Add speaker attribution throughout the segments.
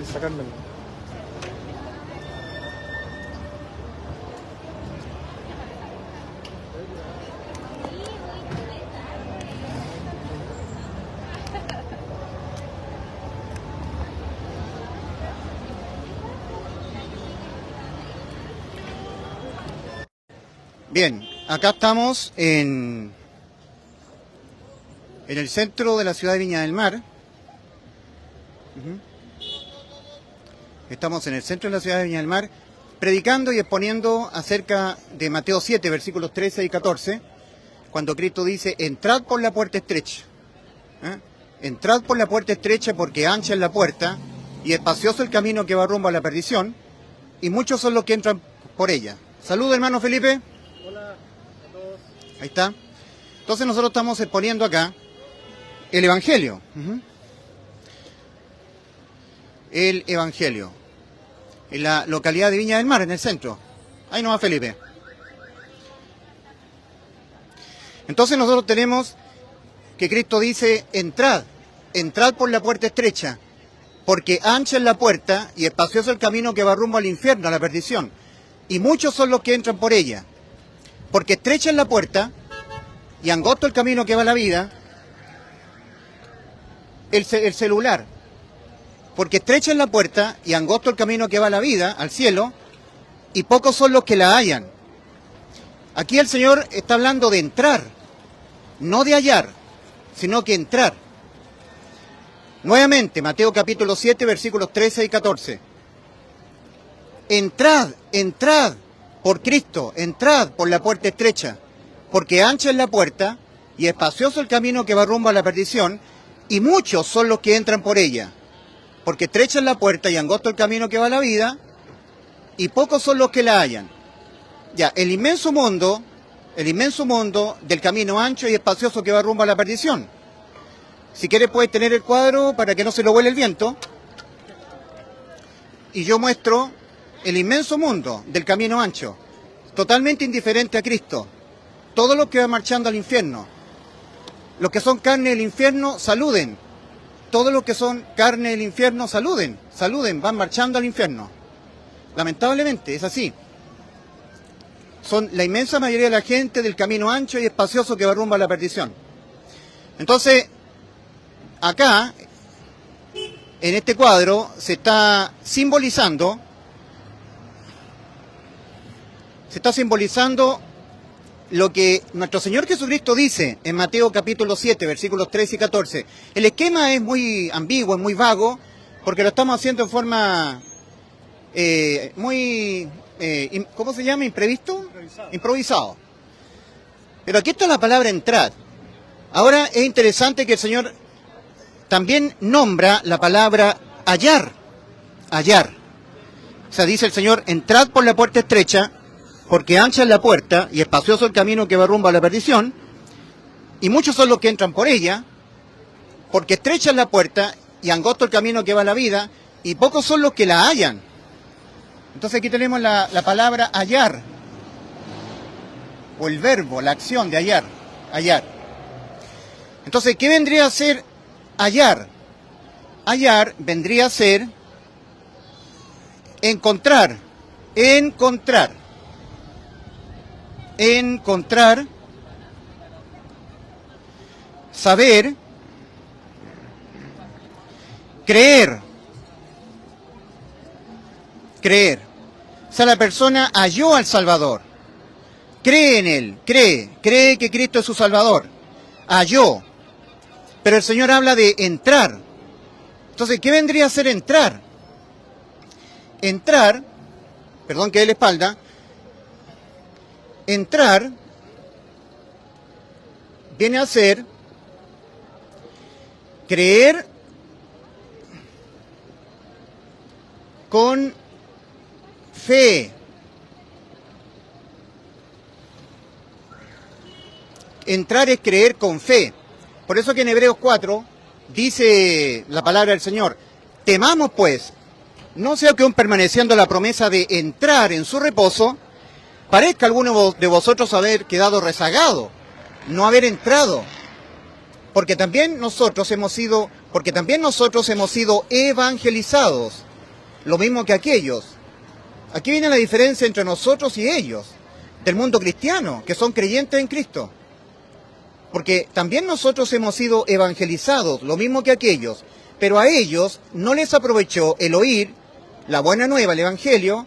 Speaker 1: y sacármelo.
Speaker 2: Bien, acá estamos en el centro de la ciudad de Viña del Mar. Estamos en el centro de la ciudad de Viña del Mar, predicando y exponiendo acerca de Mateo 7, versículos 13 y 14, cuando Cristo dice, entrad por la puerta estrecha. Entrad por la puerta estrecha porque ancha es la puerta y espacioso el camino que va rumbo a la perdición, y muchos son los que entran por ella. Salud, hermano Felipe.
Speaker 1: Hola a todos.
Speaker 2: Ahí está. Entonces nosotros estamos exponiendo acá el Evangelio. El Evangelio. En la localidad de Viña del Mar, en el centro. Ahí no va Felipe. Entonces nosotros tenemos que Cristo dice, entrad por la puerta estrecha, porque ancha es la puerta y espacioso el camino que va rumbo al infierno, a la perdición. Y muchos son los que entran por ella. Porque estrecha es la puerta y angosto el camino que va a la vida, el celular. Porque estrecha es la puerta y angosto el camino que va a la vida, al cielo, y pocos son los que la hallan. Aquí el Señor está hablando de entrar, no de hallar, sino que entrar. Nuevamente, Mateo capítulo 7, versículos 13 y 14. Entrad por Cristo, entrad por la puerta estrecha, porque ancha es la puerta y espacioso el camino que va rumbo a la perdición, y muchos son los que entran por ella. Porque estrecha es la puerta y angosto el camino que va a la vida, y pocos son los que la hallan. Ya, el inmenso mundo del camino ancho y espacioso que va rumbo a la perdición. Si quieres puedes tener el cuadro para que no se lo huele el viento. Y yo muestro el inmenso mundo del camino ancho, totalmente indiferente a Cristo. Todos los que van marchando al infierno. Los que son carne del infierno, saluden. Todos los que son carne del infierno, saluden, van marchando al infierno. Lamentablemente, es así. Son la inmensa mayoría de la gente del camino ancho y espacioso que va rumbo a la perdición. Entonces, acá, en este cuadro, se está simbolizando lo que nuestro Señor Jesucristo dice en Mateo capítulo 7, versículos 13 y 14. El esquema es muy ambiguo, es muy vago, porque lo estamos haciendo en forma ¿cómo se llama? ¿Imprevisto? Improvisado. Pero aquí está la palabra entrad. Ahora es interesante que el Señor también nombra la palabra hallar. Hallar. O sea, dice el Señor, entrad por la puerta estrecha, porque ancha es la puerta y espacioso el camino que va rumbo a la perdición, y muchos son los que entran por ella, porque estrecha es la puerta y angosto el camino que va a la vida, y pocos son los que la hallan. Entonces aquí tenemos la palabra hallar, o el verbo, la acción de hallar, hallar. Entonces, ¿qué vendría a ser hallar? Hallar vendría a ser encontrar, saber, creer. O sea, la persona halló al Salvador, cree en Él, cree que Cristo es su Salvador, halló. Pero el Señor habla de entrar. Entonces, ¿qué vendría a ser entrar? Perdón que dé la espalda. Entrar viene a ser creer con fe. Entrar es creer con fe. Por eso que en Hebreos 4 dice la palabra del Señor, temamos pues, no sea que aun permaneciendo la promesa de entrar en su reposo, parezca alguno de vosotros haber quedado rezagado, no haber entrado, porque también nosotros hemos sido evangelizados lo mismo que aquellos. Aquí viene la diferencia entre nosotros y ellos, del mundo cristiano, que son creyentes en Cristo. Porque también nosotros hemos sido evangelizados, lo mismo que aquellos, pero a ellos no les aprovechó el oír la buena nueva, el evangelio,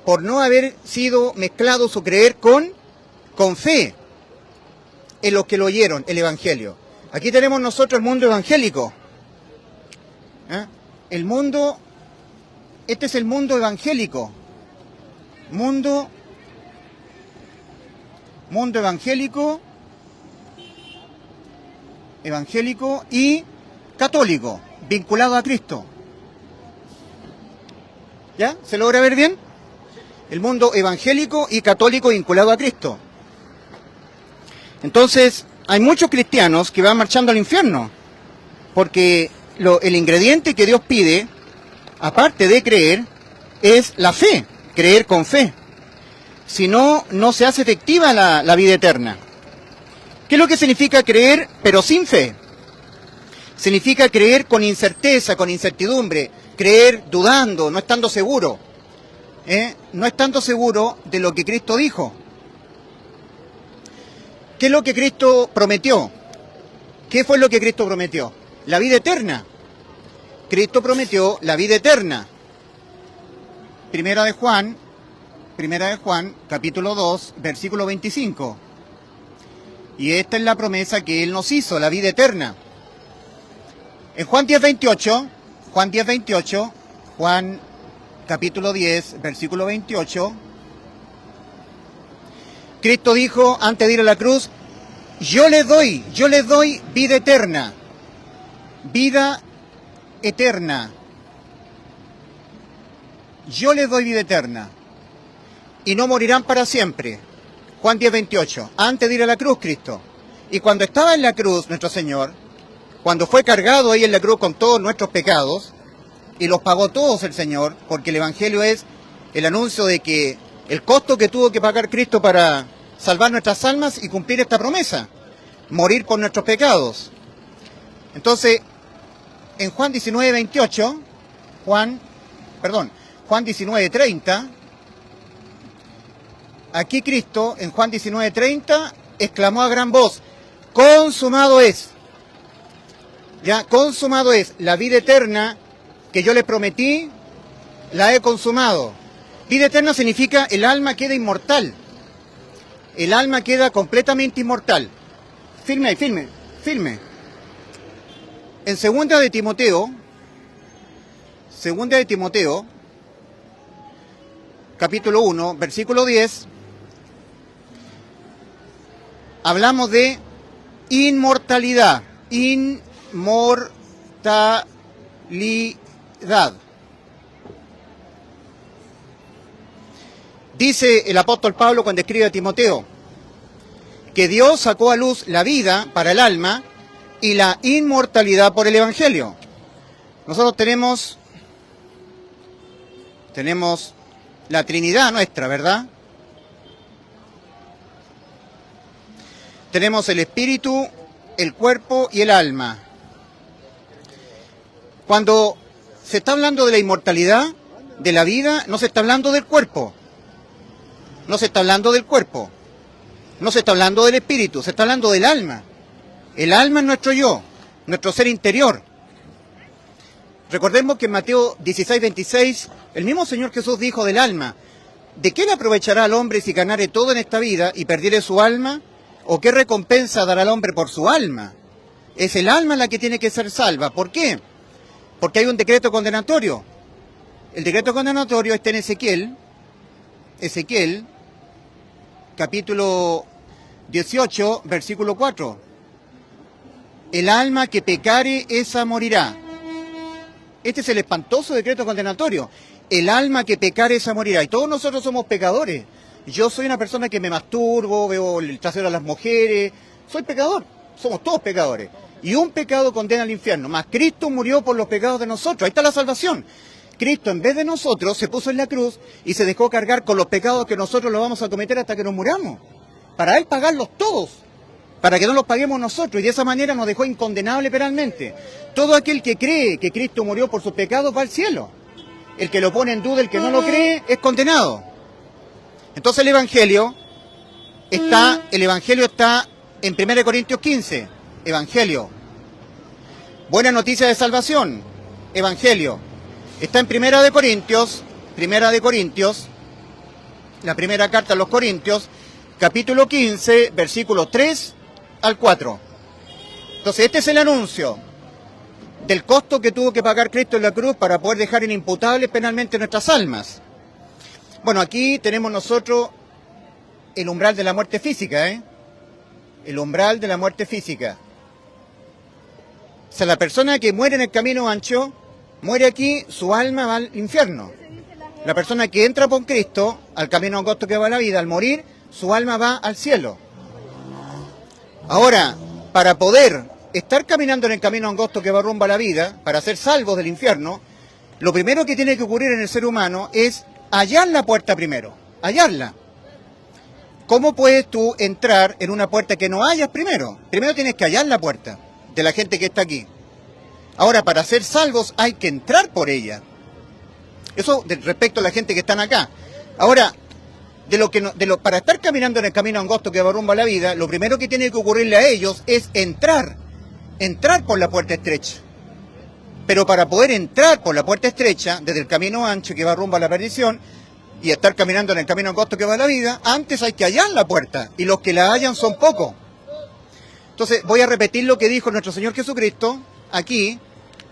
Speaker 2: por no haber sido mezclados o creer con fe en los que lo oyeron, el evangelio. Aquí tenemos nosotros el mundo evangélico. El mundo, este es el mundo evangélico. Mundo evangélico y católico, vinculado a Cristo. ¿Ya? ¿Se logra ver bien? El mundo evangélico y católico vinculado a Cristo. Entonces, hay muchos cristianos que van marchando al infierno, porque el ingrediente que Dios pide, aparte de creer, es la fe, creer con fe. Si no, no se hace efectiva la vida eterna. ¿Qué es lo que significa creer pero sin fe? Significa creer con incerteza, con incertidumbre, creer dudando, no estando seguro. No estando seguro de lo que Cristo dijo. ¿Qué es lo que Cristo prometió? ¿Qué fue lo que Cristo prometió? La vida eterna. Cristo prometió la vida eterna. Primera de Juan, capítulo 2, versículo 25. Y esta es la promesa que Él nos hizo, la vida eterna. En Juan 10:28, Juan capítulo 10, versículo 28, Cristo dijo antes de ir a la cruz, yo les doy vida eterna. Vida eterna. Yo les doy vida eterna. Y no morirán para siempre. Juan 10:28. Antes de ir a la cruz, Cristo. Y cuando estaba en la cruz, nuestro Señor, cuando fue cargado ahí en la cruz con todos nuestros pecados, y los pagó todos el Señor, porque el Evangelio es el anuncio de que el costo que tuvo que pagar Cristo para salvar nuestras almas y cumplir esta promesa, morir por nuestros pecados. Entonces, en Juan 19:28, Juan 19:30, aquí Cristo, en Juan 19:30, exclamó a gran voz, consumado es. Ya, consumado es, la vida eterna que yo les prometí, la he consumado. Vida eterna significa el alma queda inmortal. El alma queda completamente inmortal. Firme ahí, firme. En segunda de Timoteo, capítulo 1, versículo 10, hablamos de inmortalidad. Inmortalidad. Dice el apóstol Pablo cuando escribe a Timoteo que Dios sacó a luz la vida para el alma y la inmortalidad por el Evangelio. Nosotros tenemos la Trinidad nuestra, ¿verdad? Tenemos el espíritu, el cuerpo y el alma. Cuando se está hablando de la inmortalidad, de la vida, no se está hablando del cuerpo. No se está hablando del cuerpo. No se está hablando del espíritu, se está hablando del alma. El alma es nuestro yo, nuestro ser interior. Recordemos que en Mateo 16:26, el mismo Señor Jesús dijo del alma, ¿de qué le aprovechará al hombre si ganare todo en esta vida y perdiere su alma? ¿O qué recompensa dará al hombre por su alma? Es el alma la que tiene que ser salva. ¿Por qué? Porque hay un decreto condenatorio. El decreto condenatorio está en Ezequiel, capítulo 18, versículo 4. El alma que pecare, esa morirá. Este es el espantoso decreto condenatorio. El alma que pecare, esa morirá. Y todos nosotros somos pecadores. Yo soy una persona que me masturbo, veo el trasero a las mujeres. Soy pecador. Somos todos pecadores. Y un pecado condena al infierno. Mas Cristo murió por los pecados de nosotros. Ahí está la salvación. Cristo, en vez de nosotros, se puso en la cruz y se dejó cargar con los pecados que nosotros los vamos a cometer hasta que nos muramos. Para Él pagarlos todos. Para que no los paguemos nosotros. Y de esa manera nos dejó incondenable penalmente. Todo aquel que cree que Cristo murió por sus pecados va al cielo. el que lo pone en duda, el que no lo cree, es condenado. Entonces el Evangelio está en 1 Corintios 15, Evangelio. Buena noticia de salvación, Evangelio. Está en Primera de Corintios, la primera carta a los Corintios, capítulo 15, versículos 3 al 4. Entonces este es el anuncio del costo que tuvo que pagar Cristo en la cruz para poder dejar inimputables penalmente nuestras almas. Bueno, aquí tenemos nosotros el umbral de la muerte física, el umbral de la muerte física. O sea, la persona que muere en el camino ancho, muere aquí, su alma va al infierno. La persona que entra por Cristo al camino angosto que va a la vida, al morir, su alma va al cielo. Ahora, para poder estar caminando en el camino angosto que va rumbo a la vida, para ser salvos del infierno, lo primero que tiene que ocurrir en el ser humano es hallar la puerta primero, hallarla. ¿Cómo puedes tú entrar en una puerta que no hallas primero? Primero tienes que hallar la puerta de la gente que está aquí. Ahora, para ser salvos hay que entrar por ella. Eso respecto a la gente que están acá. Ahora, para estar caminando en el camino angosto que va rumbo a la vida, lo primero que tiene que ocurrirle a ellos es entrar por la puerta estrecha. Pero para poder entrar por la puerta estrecha, desde el camino ancho que va rumbo a la perdición, y estar caminando en el camino angosto que va a la vida, antes hay que hallar la puerta, y los que la hallan son pocos. Entonces, voy a repetir lo que dijo nuestro Señor Jesucristo, aquí,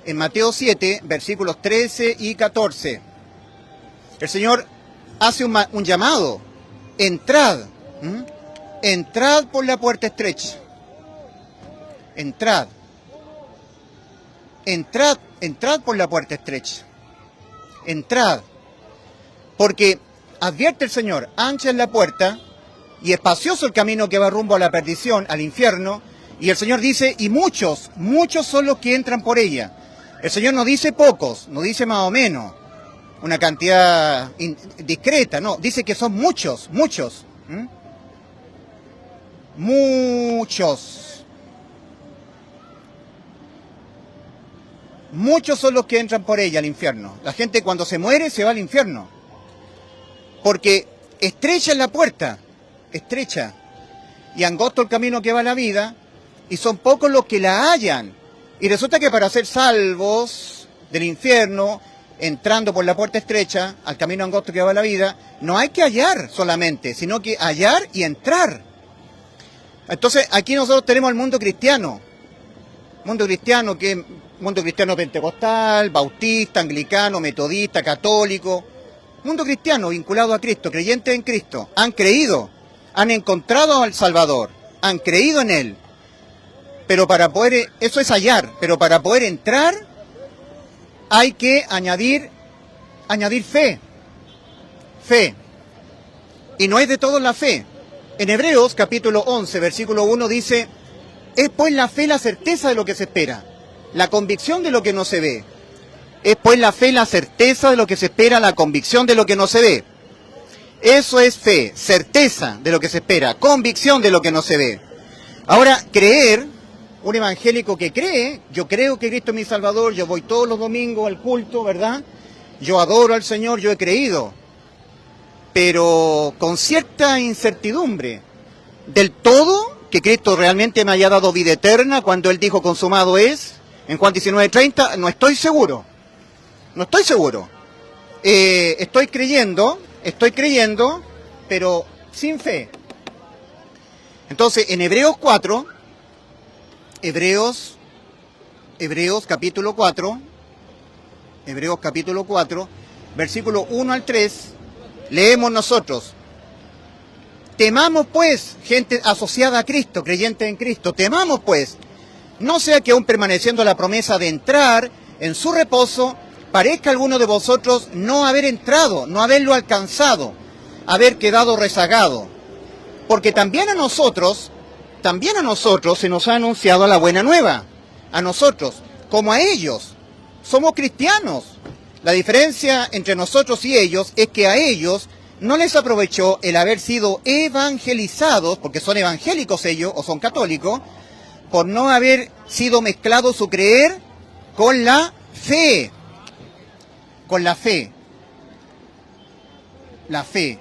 Speaker 2: en Mateo 7, versículos 13 y 14. El Señor hace un llamado, entrad por la puerta estrecha, entrad por la puerta estrecha, entrad, porque advierte el Señor, ancha es la puerta y espacioso el camino que va rumbo a la perdición, al infierno, y el Señor dice, y muchos son los que entran por ella. El Señor no dice pocos, no dice más o menos, una cantidad discreta, no, dice que son muchos. Muchos. Muchos son los que entran por ella al infierno. La gente cuando se muere se va al infierno. Porque estrecha es la puerta, estrecha, y angosto el camino que va a la vida, y son pocos los que la hallan. Y resulta que para ser salvos del infierno, entrando por la puerta estrecha, al camino angosto que va a la vida, no hay que hallar solamente, sino que hallar y entrar. Entonces, aquí nosotros tenemos el mundo cristiano pentecostal, bautista, anglicano, metodista, católico, mundo cristiano vinculado a Cristo, creyentes en Cristo, han creído, han encontrado al Salvador, han creído en Él. Pero para poder, eso es hallar, pero para poder entrar hay que añadir fe. Y no es de todos la fe. En Hebreos capítulo 11, versículo 1 dice, es pues la fe la certeza de lo que se espera, la convicción de lo que no se ve. Es pues la fe la certeza de lo que se espera, la convicción de lo que no se ve. Eso es fe, certeza de lo que se espera, convicción de lo que no se ve. Ahora, creer, un evangélico que cree, yo creo que Cristo es mi Salvador, yo voy todos los domingos al culto, ¿verdad? Yo adoro al Señor, yo he creído, pero con cierta incertidumbre del todo que Cristo realmente me haya dado vida eterna cuando Él dijo consumado es, en Juan 19:30, no estoy seguro. Estoy creyendo, pero sin fe. Entonces, en Hebreos capítulo 4, versículo 1 al 3, leemos nosotros, temamos pues, gente asociada a Cristo, creyente en Cristo, temamos pues, no sea que aún permaneciendo la promesa de entrar en su reposo, parezca alguno de vosotros no haber entrado, no haberlo alcanzado, haber quedado rezagado. Porque también a nosotros se nos ha anunciado la buena nueva. A nosotros, como a ellos, somos cristianos. La diferencia entre nosotros y ellos es que a ellos no les aprovechó el haber sido evangelizados, porque son evangélicos ellos, o son católicos, por no haber sido mezclado su creer con la fe. con la fe. La fe.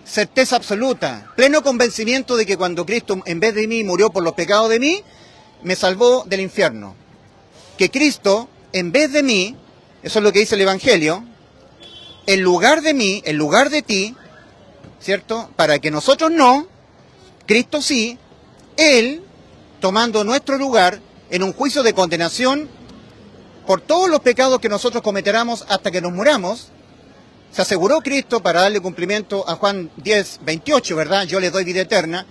Speaker 2: Certeza absoluta, pleno convencimiento de que cuando Cristo en vez de mí murió por los pecados de mí, me salvó del infierno. Que Cristo en vez de mí, eso es lo que dice el Evangelio, en lugar de mí, en lugar de ti, ¿cierto? Para que nosotros no, Cristo sí, Él, tomando nuestro lugar en un juicio de condenación por todos los pecados que nosotros cometeramos hasta que nos muramos, se aseguró Cristo, para darle cumplimiento a Juan 10, 28, ¿verdad? Yo les doy vida eterna.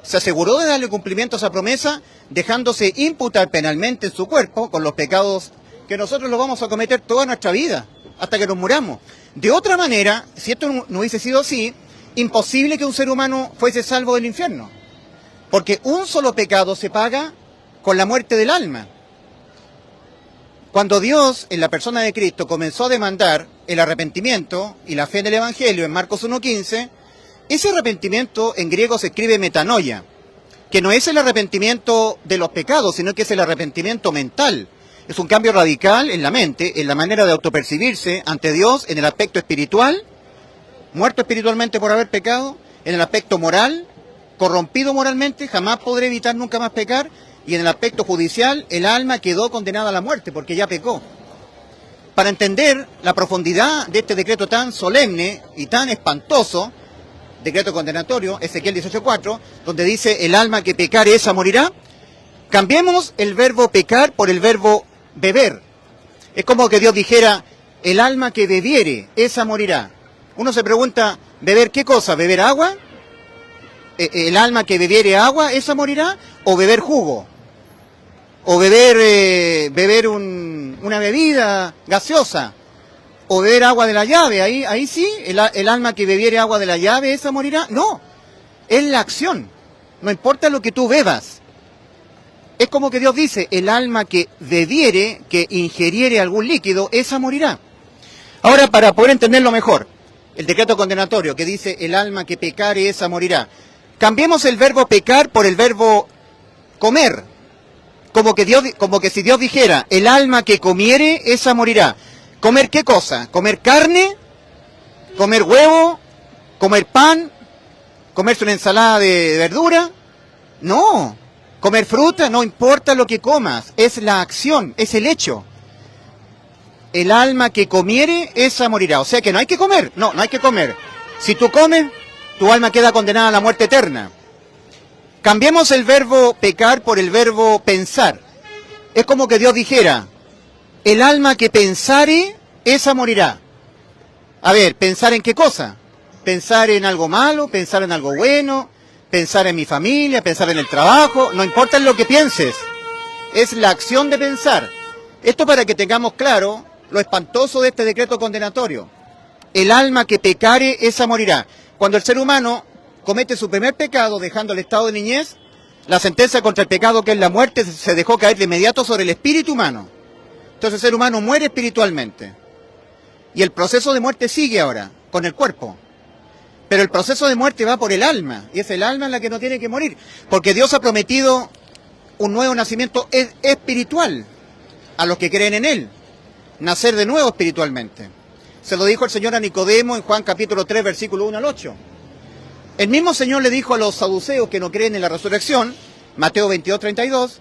Speaker 2: Se aseguró de darle cumplimiento a esa promesa, dejándose imputar penalmente en su cuerpo con los pecados que nosotros los vamos a cometer toda nuestra vida, hasta que nos muramos. De otra manera, si esto no hubiese sido así, imposible que un ser humano fuese salvo del infierno. Porque un solo pecado se paga con la muerte del alma. Cuando Dios, en la persona de Cristo, comenzó a demandar el arrepentimiento y la fe en el Evangelio en Marcos 1.15, ese arrepentimiento en griego se escribe metanoia, que no es el arrepentimiento de los pecados, sino que es el arrepentimiento mental. Es un cambio radical en la mente, en la manera de autopercibirse ante Dios, en el aspecto espiritual, muerto espiritualmente por haber pecado, en el aspecto moral, corrompido moralmente, jamás podré evitar nunca más pecar, y en el aspecto judicial, el alma quedó condenada a la muerte porque ya pecó. Para entender la profundidad de este decreto tan solemne y tan espantoso, decreto condenatorio, Ezequiel 18.4, donde dice, el alma que pecare esa morirá, cambiemos el verbo pecar por el verbo beber. Es como que Dios dijera, el alma que bebiere, esa morirá. Uno se pregunta, ¿beber qué cosa? ¿Beber agua? ¿El alma que bebiere agua, esa morirá? ¿O beber jugo? ¿O beber una bebida gaseosa? ¿O beber agua de la llave? Ahí sí, el alma que bebiere agua de la llave, esa morirá. No, es la acción. No importa lo que tú bebas. Es como que Dios dice, el alma que bebiere, que ingeriere algún líquido, esa morirá. Ahora, para poder entenderlo mejor, el decreto condenatorio que dice, el alma que pecare, esa morirá. Cambiemos el verbo pecar por el verbo comer. Como que si Dios dijera, el alma que comiere, esa morirá. ¿Comer qué cosa? ¿Comer carne? ¿Comer huevo? ¿Comer pan? ¿Comerse una ensalada de verdura? No. ¿Comer fruta? No importa lo que comas. Es la acción, es el hecho. El alma que comiere, esa morirá. O sea que no hay que comer. No hay que comer. Si tú comes, tu alma queda condenada a la muerte eterna. Cambiemos el verbo pecar por el verbo pensar. Es como que Dios dijera, el alma que pensare, esa morirá. A ver, ¿pensar en qué cosa? ¿Pensar en algo malo? ¿Pensar en algo bueno? ¿Pensar en mi familia? ¿Pensar en el trabajo? No importa en lo que pienses. Es la acción de pensar. Esto para que tengamos claro lo espantoso de este decreto condenatorio. El alma que pecare, esa morirá. Cuando el ser humano comete su primer pecado dejando el estado de niñez, la sentencia contra el pecado, que es la muerte, se dejó caer de inmediato sobre el espíritu humano. Entonces el ser humano muere espiritualmente. Y el proceso de muerte sigue ahora, con el cuerpo. Pero el proceso de muerte va por el alma, y es el alma la que no tiene que morir, porque Dios ha prometido un nuevo nacimiento espiritual a los que creen en Él, nacer de nuevo espiritualmente. Se lo dijo el Señor a Nicodemo en Juan capítulo 3, versículo 1 al 8. El mismo Señor le dijo a los saduceos que no creen en la resurrección, Mateo 22, 32,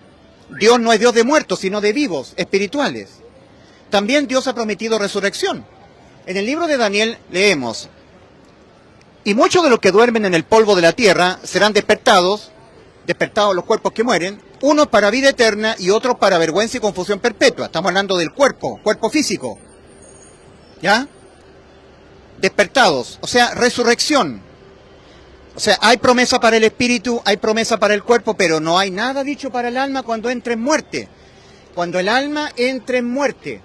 Speaker 2: Dios no es Dios de muertos, sino de vivos, espirituales. También Dios ha prometido resurrección. En el libro de Daniel leemos, y muchos de los que duermen en el polvo de la tierra serán despertados los cuerpos que mueren, unos para vida eterna y otros para vergüenza y confusión perpetua. Estamos hablando del cuerpo físico. ¿Ya? Despertados, o sea, resurrección. O sea, hay promesa para el espíritu, hay promesa para el cuerpo, pero no hay nada dicho para el alma cuando entre en muerte. Cuando el alma entre en muerte.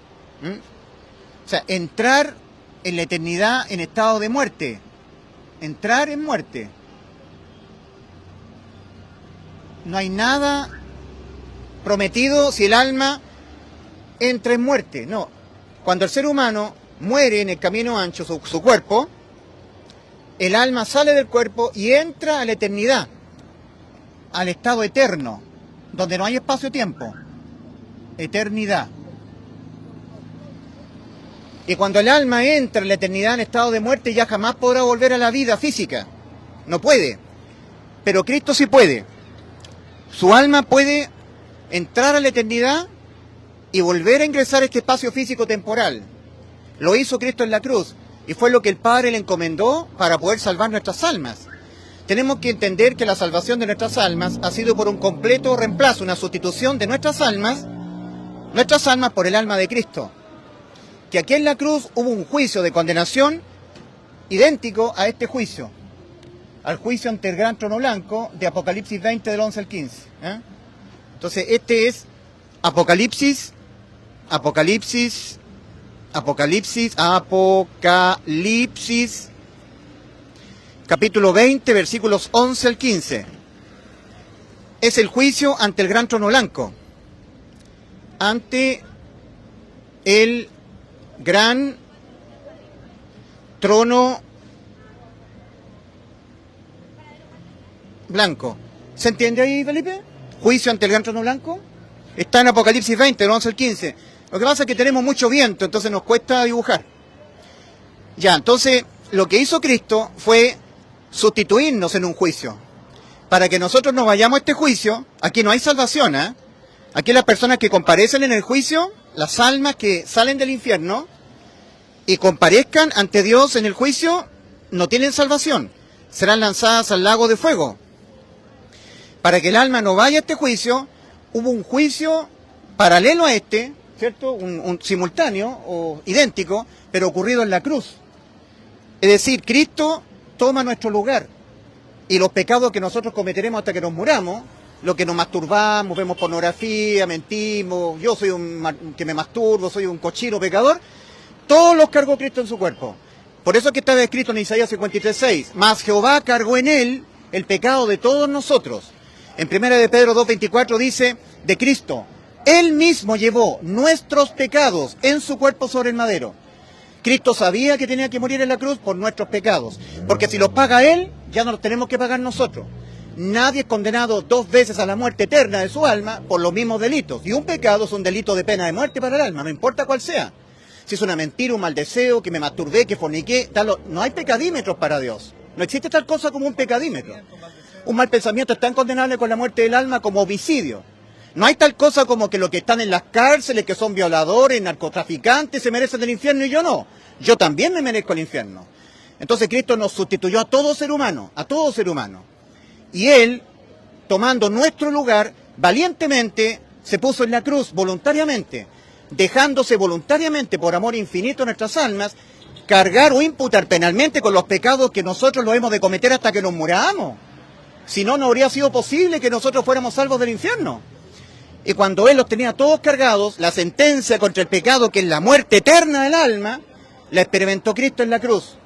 Speaker 2: O sea, entrar en la eternidad en estado de muerte. Entrar en muerte. No hay nada prometido si el alma entra en muerte. No. Cuando el ser humano muere en el camino ancho, su cuerpo, el alma sale del cuerpo y entra a la eternidad, al estado eterno, donde no hay espacio-tiempo. Eternidad. Y cuando el alma entra en la eternidad en estado de muerte, ya jamás podrá volver a la vida física. No puede. Pero Cristo sí puede. Su alma puede entrar a la eternidad y volver a ingresar a este espacio físico temporal. Lo hizo Cristo en la cruz y fue lo que el Padre le encomendó para poder salvar nuestras almas. Tenemos que entender que la salvación de nuestras almas ha sido por un completo reemplazo, una sustitución de nuestras almas por el alma de Cristo. Que aquí en la cruz hubo un juicio de condenación idéntico a este juicio, al juicio ante el gran trono blanco de Apocalipsis 20 del 11 al 15. Entonces este es Apocalipsis, capítulo 20, versículos 11 al 15. Es el juicio ante el gran trono blanco, ante el gran trono blanco. ¿Se entiende ahí, Felipe? Juicio ante el gran trono blanco. Está en Apocalipsis 20, del 11 al 15. Lo que pasa es que tenemos mucho viento, entonces nos cuesta dibujar. Ya, entonces, lo que hizo Cristo fue sustituirnos en un juicio. Para que nosotros nos vayamos a este juicio, aquí no hay salvación, ¿eh? Aquí las personas que comparecen en el juicio, las almas que salen del infierno y comparezcan ante Dios en el juicio, no tienen salvación. Serán lanzadas al lago de fuego. Para que el alma no vaya a este juicio, hubo un juicio paralelo a este, ¿cierto? Un simultáneo o idéntico, pero ocurrido en la cruz. Es decir, Cristo toma nuestro lugar y los pecados que nosotros cometeremos hasta que nos muramos, lo que nos masturbamos, vemos pornografía, mentimos, yo soy que me masturbo, soy un cochino pecador, todos los cargó Cristo en su cuerpo. Por eso es que estaba escrito en Isaías 53:6, mas Jehová cargó en él el pecado de todos nosotros. En 1 de Pedro 2:24 dice, de Cristo, él mismo llevó nuestros pecados en su cuerpo sobre el madero. Cristo sabía que tenía que morir en la cruz por nuestros pecados, porque si los paga él, ya no los tenemos que pagar nosotros. Nadie es condenado 2 veces a la muerte eterna de su alma por los mismos delitos. Y un pecado es un delito de pena de muerte para el alma, no importa cuál sea. Si es una mentira, un mal deseo, que me masturbé, que forniqué, no hay pecadímetros para Dios. No existe tal cosa como un pecadímetro. Un mal pensamiento es tan condenable con la muerte del alma como homicidio. No hay tal cosa como que los que están en las cárceles, que son violadores, narcotraficantes, se merecen el infierno y yo no. Yo también me merezco el infierno. Entonces Cristo nos sustituyó a todo ser humano, Y Él, tomando nuestro lugar, valientemente se puso en la cruz, voluntariamente, dejándose voluntariamente, por amor infinito a nuestras almas, cargar o imputar penalmente con los pecados que nosotros los hemos de cometer hasta que nos muramos. Si no, no habría sido posible que nosotros fuéramos salvos del infierno. Y cuando Él los tenía todos cargados, la sentencia contra el pecado, que es la muerte eterna del alma, la experimentó Cristo en la cruz.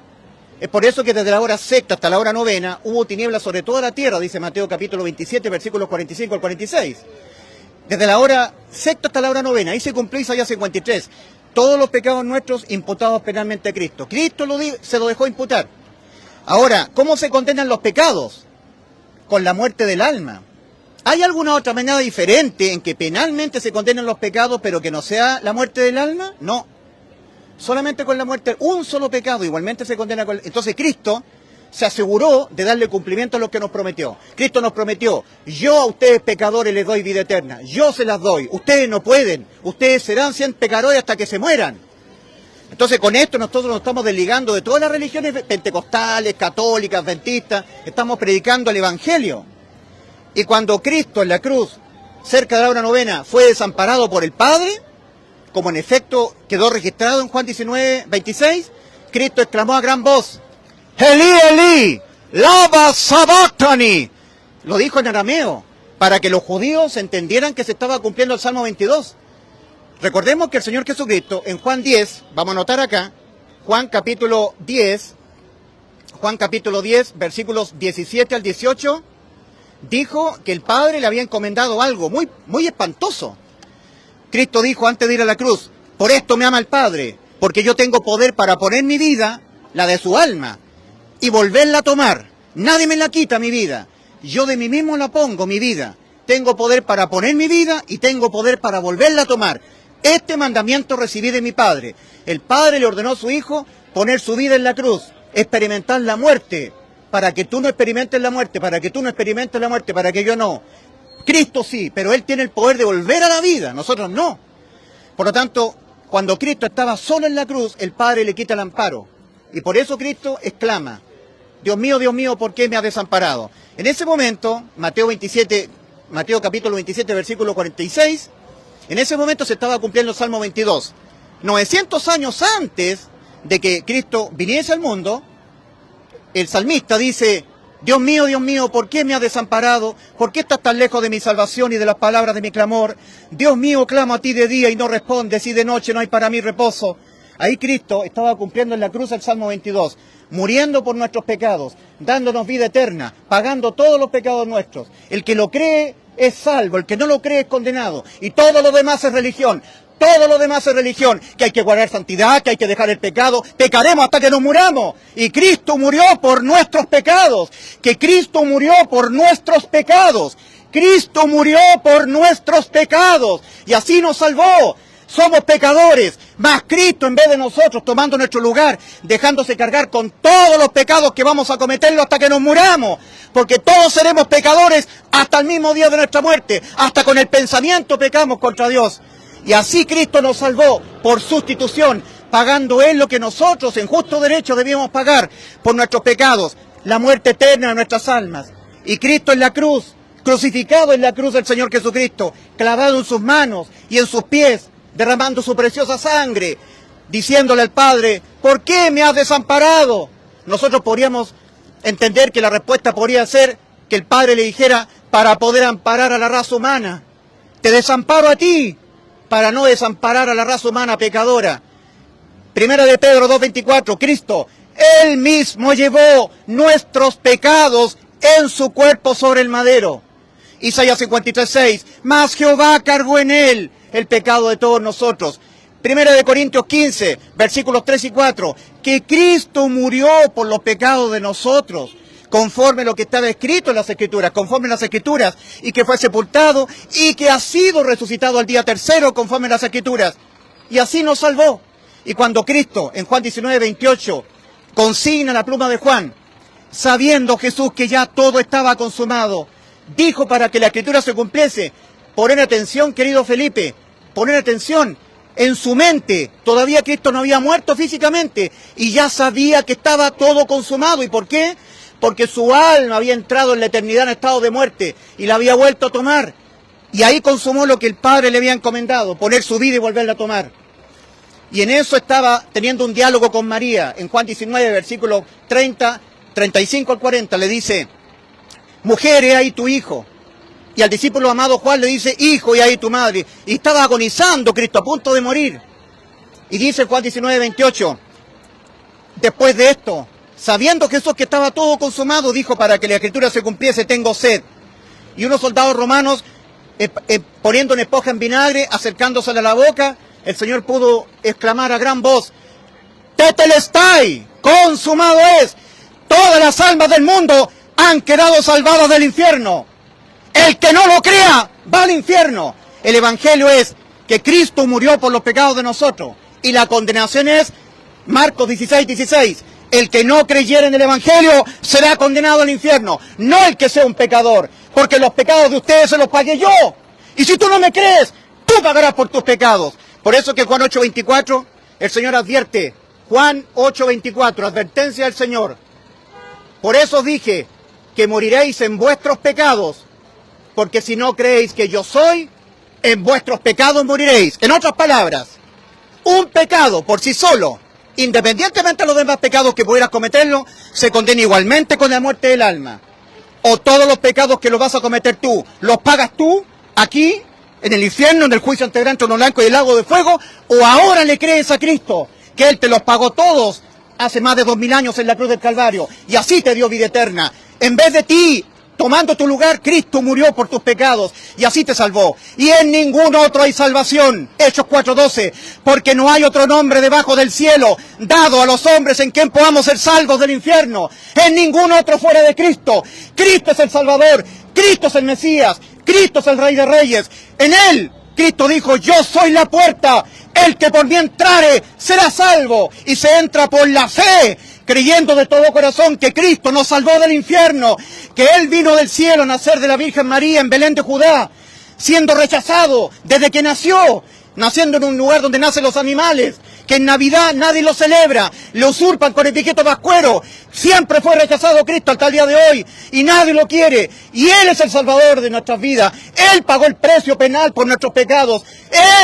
Speaker 2: Es por eso que desde la hora sexta hasta la hora novena hubo tinieblas sobre toda la tierra, dice Mateo capítulo 27, versículos 45 al 46. Desde la hora sexta hasta la hora novena, ahí se cumplió Isaías 53. Todos los pecados nuestros imputados penalmente a Cristo. Cristo se lo dejó imputar. Ahora, ¿cómo se condenan los pecados? Con la muerte del alma. ¿Hay alguna otra manera diferente en que penalmente se condenen los pecados, pero que no sea la muerte del alma? No. Solamente con la muerte, un solo pecado igualmente se condena con... Entonces Cristo se aseguró de darle cumplimiento a lo que nos prometió. Cristo nos prometió, yo a ustedes pecadores les doy vida eterna, yo se las doy, ustedes no pueden, ustedes serán 100 pecadores hasta que se mueran. Entonces con esto nosotros nos estamos desligando de todas las religiones pentecostales, católicas, adventistas, estamos predicando el Evangelio. Y cuando Cristo en la cruz, cerca de la hora novena, fue desamparado por el Padre, como en efecto quedó registrado en Juan 19:26, Cristo exclamó a gran voz, Elí, Elí, lama sabachthani. Lo dijo en arameo, para que los judíos entendieran que se estaba cumpliendo el Salmo 22. Recordemos que el Señor Jesucristo en Juan 10, vamos a anotar acá, Juan capítulo 10, versículos 17 al 18, dijo que el Padre le había encomendado algo muy, muy espantoso. Cristo dijo antes de ir a la cruz, por esto me ama el Padre, porque yo tengo poder para poner mi vida, la de su alma, y volverla a tomar. Nadie me la quita mi vida. Yo de mí mismo la pongo, mi vida. Tengo poder para poner mi vida y tengo poder para volverla a tomar. Este mandamiento recibí de mi Padre. El Padre le ordenó a su Hijo poner su vida en la cruz, experimentar la muerte, para que tú no experimentes la muerte, para que tú no experimentes la muerte, para que yo no. Cristo sí, pero Él tiene el poder de volver a la vida, nosotros no. Por lo tanto, cuando Cristo estaba solo en la cruz, el Padre le quita el amparo. Y por eso Cristo exclama, Dios mío, ¿por qué me has desamparado? En ese momento, Mateo capítulo 27, versículo 46, en ese momento se estaba cumpliendo el Salmo 22. 900 años antes de que Cristo viniese al mundo, el salmista dice, Dios mío, ¿por qué me has desamparado? ¿Por qué estás tan lejos de mi salvación y de las palabras de mi clamor? Dios mío, clamo a ti de día y no respondes, y de noche no hay para mí reposo. Ahí Cristo estaba cumpliendo en la cruz el Salmo 22, muriendo por nuestros pecados, dándonos vida eterna, pagando todos los pecados nuestros. El que lo cree es salvo, el que no lo cree es condenado. Y todo lo demás es religión. Todo lo demás es religión, que hay que guardar santidad, que hay que dejar el pecado, pecaremos hasta que nos muramos. Y Cristo murió por nuestros pecados, que Cristo murió por nuestros pecados. Cristo murió por nuestros pecados y así nos salvó. Somos pecadores, mas Cristo en vez de nosotros tomando nuestro lugar, dejándose cargar con todos los pecados que vamos a cometerlo hasta que nos muramos. Porque todos seremos pecadores hasta el mismo día de nuestra muerte, hasta con el pensamiento pecamos contra Dios. Y así Cristo nos salvó por sustitución, pagando Él lo que nosotros en justo derecho debíamos pagar por nuestros pecados, la muerte eterna de nuestras almas. Y Cristo en la cruz, crucificado en la cruz del Señor Jesucristo, clavado en sus manos y en sus pies, derramando su preciosa sangre, diciéndole al Padre, ¿por qué me has desamparado? Nosotros podríamos entender que la respuesta podría ser que el Padre le dijera, para poder amparar a la raza humana, te desamparo a ti, para no desamparar a la raza humana pecadora. Primera de Pedro 2:24, Cristo, Él mismo llevó nuestros pecados en su cuerpo sobre el madero. Isaías 53:6, mas Jehová cargó en Él el pecado de todos nosotros. Primera de Corintios 15, versículos 3 y 4, que Cristo murió por los pecados de nosotros, conforme lo que estaba escrito en las Escrituras, conforme en las Escrituras, y que fue sepultado, y que ha sido resucitado al día tercero, conforme en las Escrituras, y así nos salvó. Y cuando Cristo, en Juan 19:28, consigna la pluma de Juan, sabiendo Jesús que ya todo estaba consumado, dijo para que la Escritura se cumpliese, poner atención, querido Felipe, poner atención, en su mente, todavía Cristo no había muerto físicamente, y ya sabía que estaba todo consumado. ¿Y por qué? Porque su alma había entrado en la eternidad en estado de muerte y la había vuelto a tomar. Y ahí consumó lo que el Padre le había encomendado, poner su vida y volverla a tomar. Y en eso estaba teniendo un diálogo con María. En Juan 19, versículos 30, 35 al 40, le dice, mujer, he ahí tu hijo. Y al discípulo amado Juan le dice, hijo, he ahí tu madre. Y estaba agonizando Cristo, a punto de morir. Y dice Juan 19, 28, después de esto, sabiendo Jesús que estaba todo consumado, dijo, para que la Escritura se cumpliese, tengo sed. Y unos soldados romanos, poniendo una esponja en vinagre, acercándosela a la boca, el Señor pudo exclamar a gran voz, Tetelestai, consumado es. Todas las almas del mundo han quedado salvadas del infierno. El que no lo crea va al infierno. El Evangelio es que Cristo murió por los pecados de nosotros. Y la condenación es Marcos 16:16. El que no creyera en el Evangelio será condenado al infierno. No el que sea un pecador, porque los pecados de ustedes se los pagué yo. Y si tú no me crees, tú pagarás por tus pecados. Por eso que Juan 8:24, el Señor advierte. Juan 8:24, advertencia del Señor. Por eso dije que moriréis en vuestros pecados, porque si no creéis que yo soy, en vuestros pecados moriréis. En otras palabras, un pecado por sí solo, independientemente de los demás pecados que pudieras cometerlo, se condena igualmente con la muerte del alma. O todos los pecados que los vas a cometer tú, los pagas tú, aquí, en el infierno, en el juicio ante gran trono blanco y el lago de fuego, o ahora le crees a Cristo, que Él te los pagó todos hace más de 2000 años en la cruz del Calvario, y así te dio vida eterna. En vez de ti, tomando tu lugar, Cristo murió por tus pecados y así te salvó. Y en ningún otro hay salvación. Hechos 4:12. Porque no hay otro nombre debajo del cielo dado a los hombres en quien podamos ser salvos del infierno. En ningún otro fuera de Cristo. Cristo es el Salvador. Cristo es el Mesías. Cristo es el Rey de Reyes. En Él Cristo dijo, yo soy la puerta, el que por mí entrare será salvo, y se entra por la fe, creyendo de todo corazón que Cristo nos salvó del infierno, que Él vino del cielo a nacer de la Virgen María en Belén de Judá, siendo rechazado desde que nació, naciendo en un lugar donde nacen los animales, que en Navidad nadie lo celebra, lo usurpan con etiqueta pascuero. Siempre fue rechazado Cristo hasta el día de hoy y nadie lo quiere. Y Él es el Salvador de nuestras vidas. Él pagó el precio penal por nuestros pecados.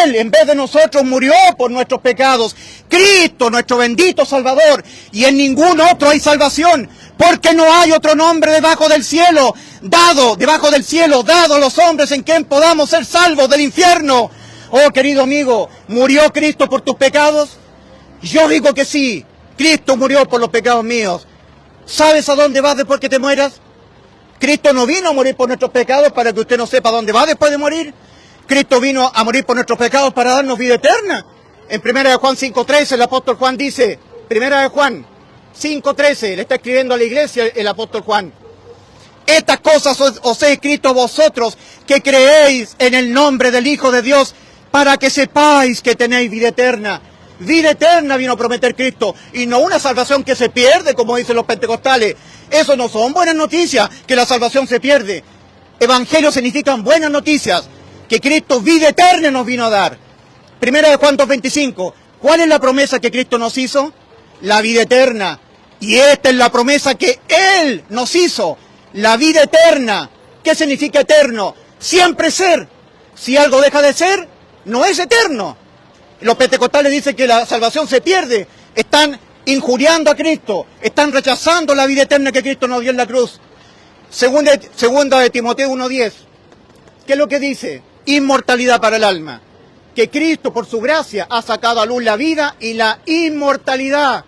Speaker 2: Él, en vez de nosotros, murió por nuestros pecados. Cristo, nuestro bendito Salvador. Y en ningún otro hay salvación, porque no hay otro nombre debajo del cielo, dado a los hombres en quien podamos ser salvos del infierno. Oh, querido amigo, ¿murió Cristo por tus pecados? Yo digo que sí, Cristo murió por los pecados míos. ¿Sabes a dónde vas después que te mueras? Cristo no vino a morir por nuestros pecados para que usted no sepa dónde va después de morir. Cristo vino a morir por nuestros pecados para darnos vida eterna. En 1 Juan 5:13 el apóstol Juan dice, 1 Juan 5:13, le está escribiendo a la iglesia el apóstol Juan. Estas cosas os he escrito a vosotros que creéis en el nombre del Hijo de Dios, para que sepáis que tenéis vida eterna. Vida eterna vino a prometer Cristo, y no una salvación que se pierde, como dicen los pentecostales. Eso no son buenas noticias, que la salvación se pierde. Evangelio significan buenas noticias, que Cristo vida eterna nos vino a dar. 1 Juan 2:25, ¿cuál es la promesa que Cristo nos hizo? La vida eterna. Y esta es la promesa que Él nos hizo, la vida eterna. ¿Qué significa eterno? Siempre ser. Si algo deja de ser, no es eterno. Los pentecostales dicen que la salvación se pierde. Están injuriando a Cristo. Están rechazando la vida eterna que Cristo nos dio en la cruz. Segunda de Timoteo 1:10. ¿Qué es lo que dice? Inmortalidad para el alma. Que Cristo, por su gracia, ha sacado a luz la vida y la inmortalidad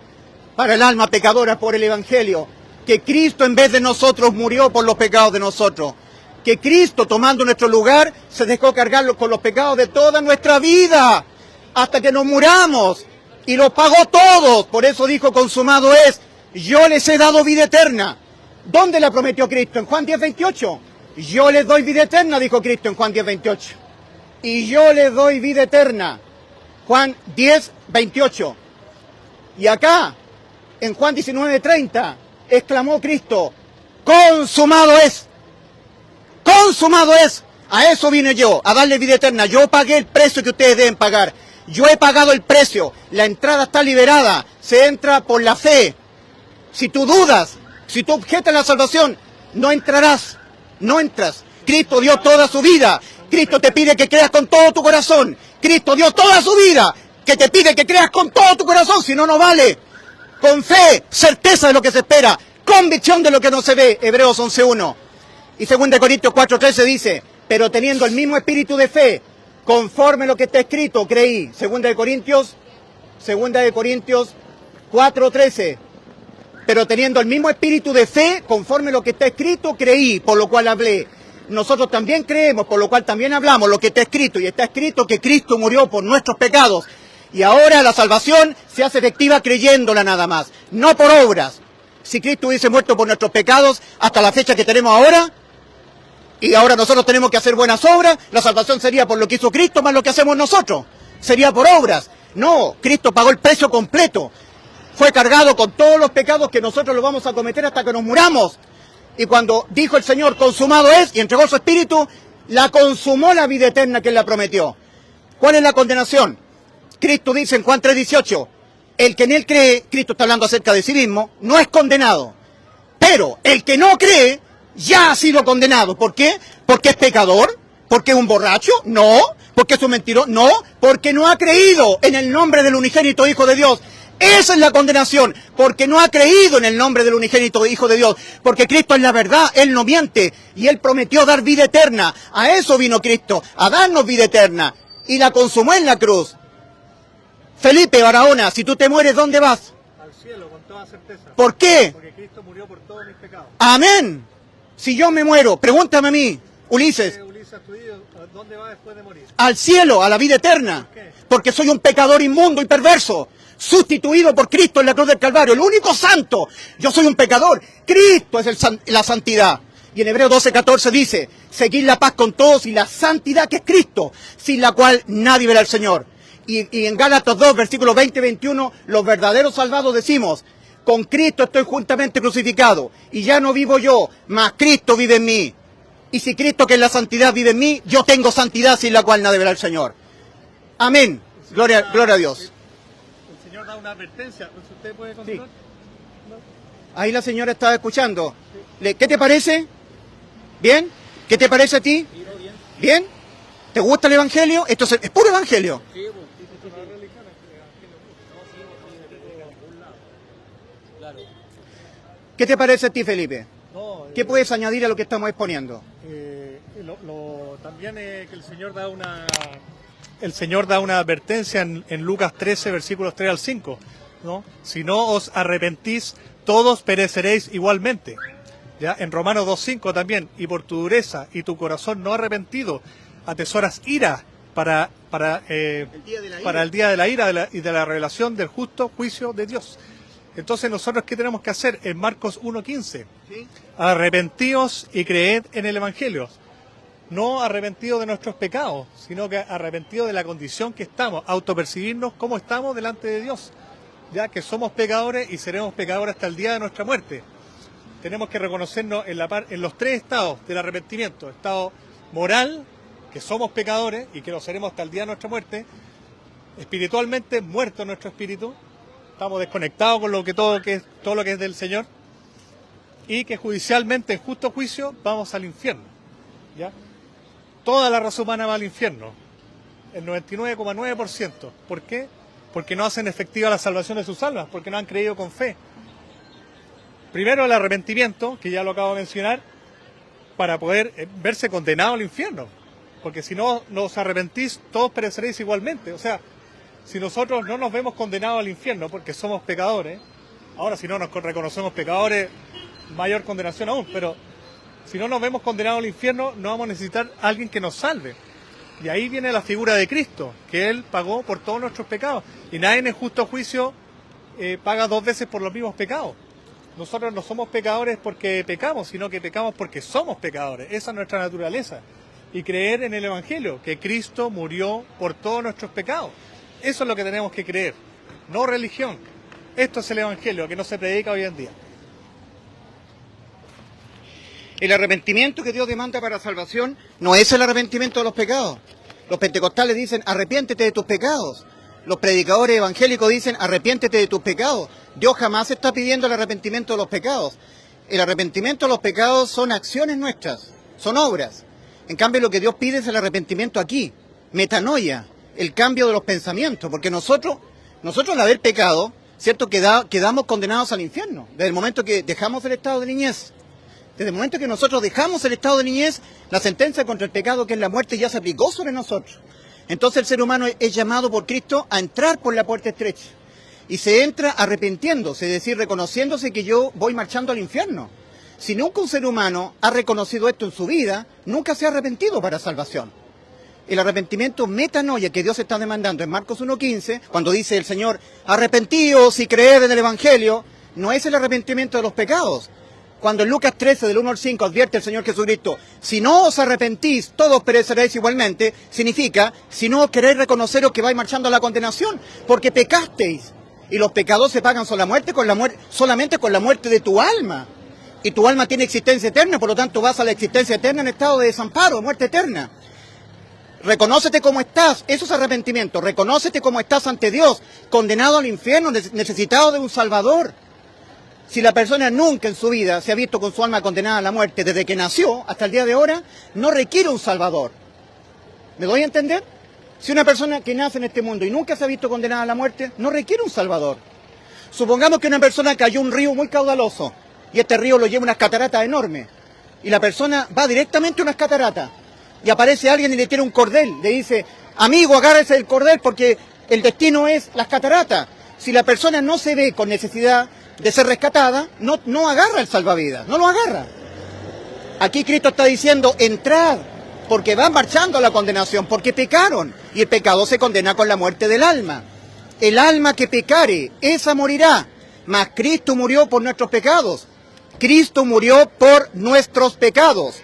Speaker 2: para el alma pecadora por el Evangelio. Que Cristo, en vez de nosotros, murió por los pecados de nosotros. Que Cristo, tomando nuestro lugar, se dejó cargar con los pecados de toda nuestra vida, hasta que nos muramos, y los pagó todos. Por eso dijo, consumado es, yo les he dado vida eterna. ¿Dónde la prometió Cristo? En Juan 10:28. Yo les doy vida eterna, dijo Cristo en Juan 10:28. Y yo les doy vida eterna. Juan 10:28. Y acá, en Juan 19:30, exclamó Cristo, consumado es. Consumado es. A eso vine yo, a darle vida eterna. Yo pagué el precio que ustedes deben pagar. Yo he pagado el precio. La entrada está liberada. Se entra por la fe. Si tú dudas, si tú objetas la salvación, no entrarás. No entras. Cristo dio toda su vida. Cristo te pide que creas con todo tu corazón. Cristo dio toda su vida, que te pide que creas con todo tu corazón, si no, no vale. Con fe, certeza de lo que se espera, convicción de lo que no se ve. Hebreos 11:1. Y 2 Corintios 4:13 dice, pero teniendo el mismo espíritu de fe, conforme lo que está escrito, creí. 2 Corintios 4:13. Pero teniendo el mismo espíritu de fe, conforme lo que está escrito, creí, por lo cual hablé. Nosotros también creemos, por lo cual también hablamos lo que está escrito. Y está escrito que Cristo murió por nuestros pecados. Y ahora la salvación se hace efectiva creyéndola nada más, no por obras. Si Cristo hubiese muerto por nuestros pecados hasta la fecha que tenemos ahora, y ahora nosotros tenemos que hacer buenas obras, la salvación sería por lo que hizo Cristo más lo que hacemos nosotros. Sería por obras. No, Cristo pagó el precio completo. Fue cargado con todos los pecados que nosotros los vamos a cometer hasta que nos muramos. Y cuando dijo el Señor, consumado es, y entregó su espíritu, la consumó la vida eterna que Él la prometió. ¿Cuál es la condenación? Cristo dice en Juan 3:18, el que en Él cree, Cristo está hablando acerca de sí mismo, no es condenado. Pero el que no cree, ya ha sido condenado. ¿Por qué? ¿Porque es pecador? ¿Porque es un borracho? No. ¿Porque es un mentiroso? No. Porque no ha creído en el nombre del unigénito Hijo de Dios. Esa es la condenación, porque no ha creído en el nombre del unigénito Hijo de Dios, porque Cristo es la verdad, Él no miente, y Él prometió dar vida eterna. A eso vino Cristo, a darnos vida eterna, y la consumó en la cruz. Felipe Barahona, si tú te mueres, ¿dónde vas?
Speaker 1: Al cielo, con toda certeza.
Speaker 2: ¿Por qué?
Speaker 1: Porque Cristo murió por todos mis pecados.
Speaker 2: Amén. Si yo me muero, pregúntame a mí, Ulises.
Speaker 1: Ulises, ¿dónde va después de morir?
Speaker 2: Al cielo, a la vida eterna.
Speaker 1: ¿Por qué?
Speaker 2: Porque soy un pecador inmundo y perverso, sustituido por Cristo en la cruz del Calvario, el único santo. Yo soy un pecador. Cristo es la santidad. Y en Hebreos 12:14 dice, seguid la paz con todos y la santidad que es Cristo, sin la cual nadie verá al Señor. Y en Gálatas 2, versículos 20 y 21, los verdaderos salvados decimos, con Cristo estoy juntamente crucificado, y ya no vivo yo, mas Cristo vive en mí. Y si Cristo, que es la santidad, vive en mí, yo tengo santidad sin la cual nadie verá al Señor. Amén. Gloria a Dios.
Speaker 1: El Señor da una advertencia. ¿Usted puede continuar?
Speaker 2: Sí. Ahí la señora estaba escuchando. ¿Qué te parece? ¿Bien? ¿Qué te parece a ti? ¿Bien? ¿Te gusta el Evangelio? Esto es puro Evangelio. ¿Qué te parece a ti, Felipe?
Speaker 1: No,
Speaker 2: ¿Qué puedes añadir a lo que estamos exponiendo?
Speaker 1: también que el Señor da una advertencia en Lucas 13, versículos 3 al 5, ¿no? Si no os arrepentís, todos pereceréis igualmente. ¿Ya? En Romanos 2:5 también, y por tu dureza y tu corazón no arrepentido, atesoras ira para el día de la ira y de la revelación del justo juicio de Dios. Entonces nosotros, ¿qué tenemos que hacer? En Marcos 1:15, ¿sí? Arrepentíos y creed en el Evangelio. No arrepentidos de nuestros pecados, sino que arrepentidos de la condición que estamos, autopercibirnos como estamos delante de Dios, ya que somos pecadores y seremos pecadores hasta el día de nuestra muerte. Tenemos que reconocernos en los tres estados del arrepentimiento: estado moral, que somos pecadores y que lo seremos hasta el día de nuestra muerte; espiritualmente, muerto nuestro espíritu, estamos desconectados con todo lo que es del Señor; y que judicialmente, en justo juicio, vamos al infierno. ¿Ya? Toda la raza humana va al infierno, el 99,9%. ¿Por qué? Porque no hacen efectiva la salvación de sus almas, porque no han creído con fe. Primero el arrepentimiento, que ya lo acabo de mencionar, para poder verse condenado al infierno. Porque si no nos arrepentís, todos pereceréis igualmente. O sea, si nosotros no nos vemos condenados al infierno porque somos pecadores, ahora si no nos reconocemos pecadores, mayor condenación aún, pero si no nos vemos condenados al infierno, no vamos a necesitar a alguien que nos salve. Y ahí viene la figura de Cristo, que Él pagó por todos nuestros pecados. Y nadie en justo juicio paga dos veces por los mismos pecados. Nosotros no somos pecadores porque pecamos, sino que pecamos porque somos pecadores. Esa es nuestra naturaleza. Y creer en el Evangelio, que Cristo murió por todos nuestros pecados. Eso es lo que tenemos que creer, no religión. Esto es el Evangelio, que no se predica hoy en día.
Speaker 2: El arrepentimiento que Dios demanda para salvación no es el arrepentimiento de los pecados. Los pentecostales dicen, arrepiéntete de tus pecados. Los predicadores evangélicos dicen, arrepiéntete de tus pecados. Dios jamás está pidiendo el arrepentimiento de los pecados. El arrepentimiento de los pecados son acciones nuestras, son obras. En cambio, lo que Dios pide es el arrepentimiento aquí, metanoia, el cambio de los pensamientos. Porque nosotros al haber pecado, ¿cierto?, quedamos condenados al infierno. Desde el momento que dejamos el estado de niñez. Desde el momento que nosotros dejamos el estado de niñez, la sentencia contra el pecado, que es la muerte, ya se aplicó sobre nosotros. Entonces el ser humano es llamado por Cristo a entrar por la puerta estrecha. Y se entra arrepintiéndose, es decir, reconociéndose que yo voy marchando al infierno. Si nunca un ser humano ha reconocido esto en su vida, nunca se ha arrepentido para salvación. El arrepentimiento metanoia que Dios está demandando en Marcos 1:15, cuando dice el Señor, arrepentíos y creed en el Evangelio, no es el arrepentimiento de los pecados. Cuando en Lucas 13, del 1 al 5, advierte el Señor Jesucristo, si no os arrepentís, todos pereceréis igualmente, significa, si no queréis reconoceros que vais marchando a la condenación, porque pecasteis. Y los pecados se pagan solamente con la muerte de tu alma. Y tu alma tiene existencia eterna, por lo tanto vas a la existencia eterna en estado de desamparo, muerte eterna. Reconócete como estás, eso es arrepentimiento. Reconócete como estás ante Dios, condenado al infierno, necesitado de un Salvador. Si la persona nunca en su vida se ha visto con su alma condenada a la muerte desde que nació hasta el día de ahora, no requiere un Salvador. ¿Me doy a entender? Si una persona que nace en este mundo y nunca se ha visto condenada a la muerte, no requiere un Salvador. Supongamos que una persona cayó en un río muy caudaloso y este río lo lleva unas cataratas enormes y la persona va directamente a unas cataratas y aparece alguien y le tiene un cordel, le dice, amigo, agárrese del cordel porque el destino es las cataratas. Si la persona no se ve con necesidad de ser rescatada, no agarra el salvavidas, no lo agarra. Aquí Cristo está diciendo, entrad, porque van marchando a la condenación, porque pecaron, y el pecado se condena con la muerte del alma. El alma que pecare, esa morirá, mas Cristo murió por nuestros pecados. Cristo murió por nuestros pecados.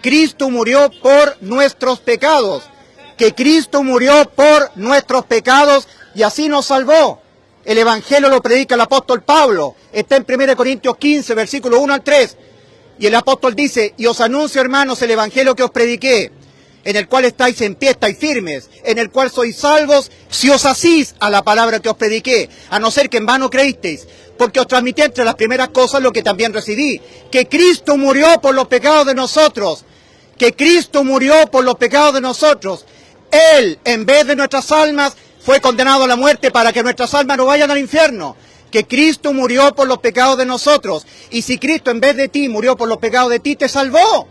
Speaker 2: Cristo murió por nuestros pecados. Que Cristo murió por nuestros pecados y así nos salvó. El Evangelio lo predica el apóstol Pablo. Está en 1 Corintios 15, versículo 1 al 3. Y el apóstol dice, y os anuncio, hermanos, el Evangelio que os prediqué, en el cual estáis en pie, estáis firmes, en el cual sois salvos, si os asís a la palabra que os prediqué, a no ser que en vano creísteis, porque os transmití entre las primeras cosas lo que también recibí, que Cristo murió por los pecados de nosotros, que Cristo murió por los pecados de nosotros. Él, en vez de nuestras almas, fue condenado a la muerte para que nuestras almas no vayan al infierno. Que Cristo murió por los pecados de nosotros. Y si Cristo en vez de ti murió por los pecados de ti, te salvó.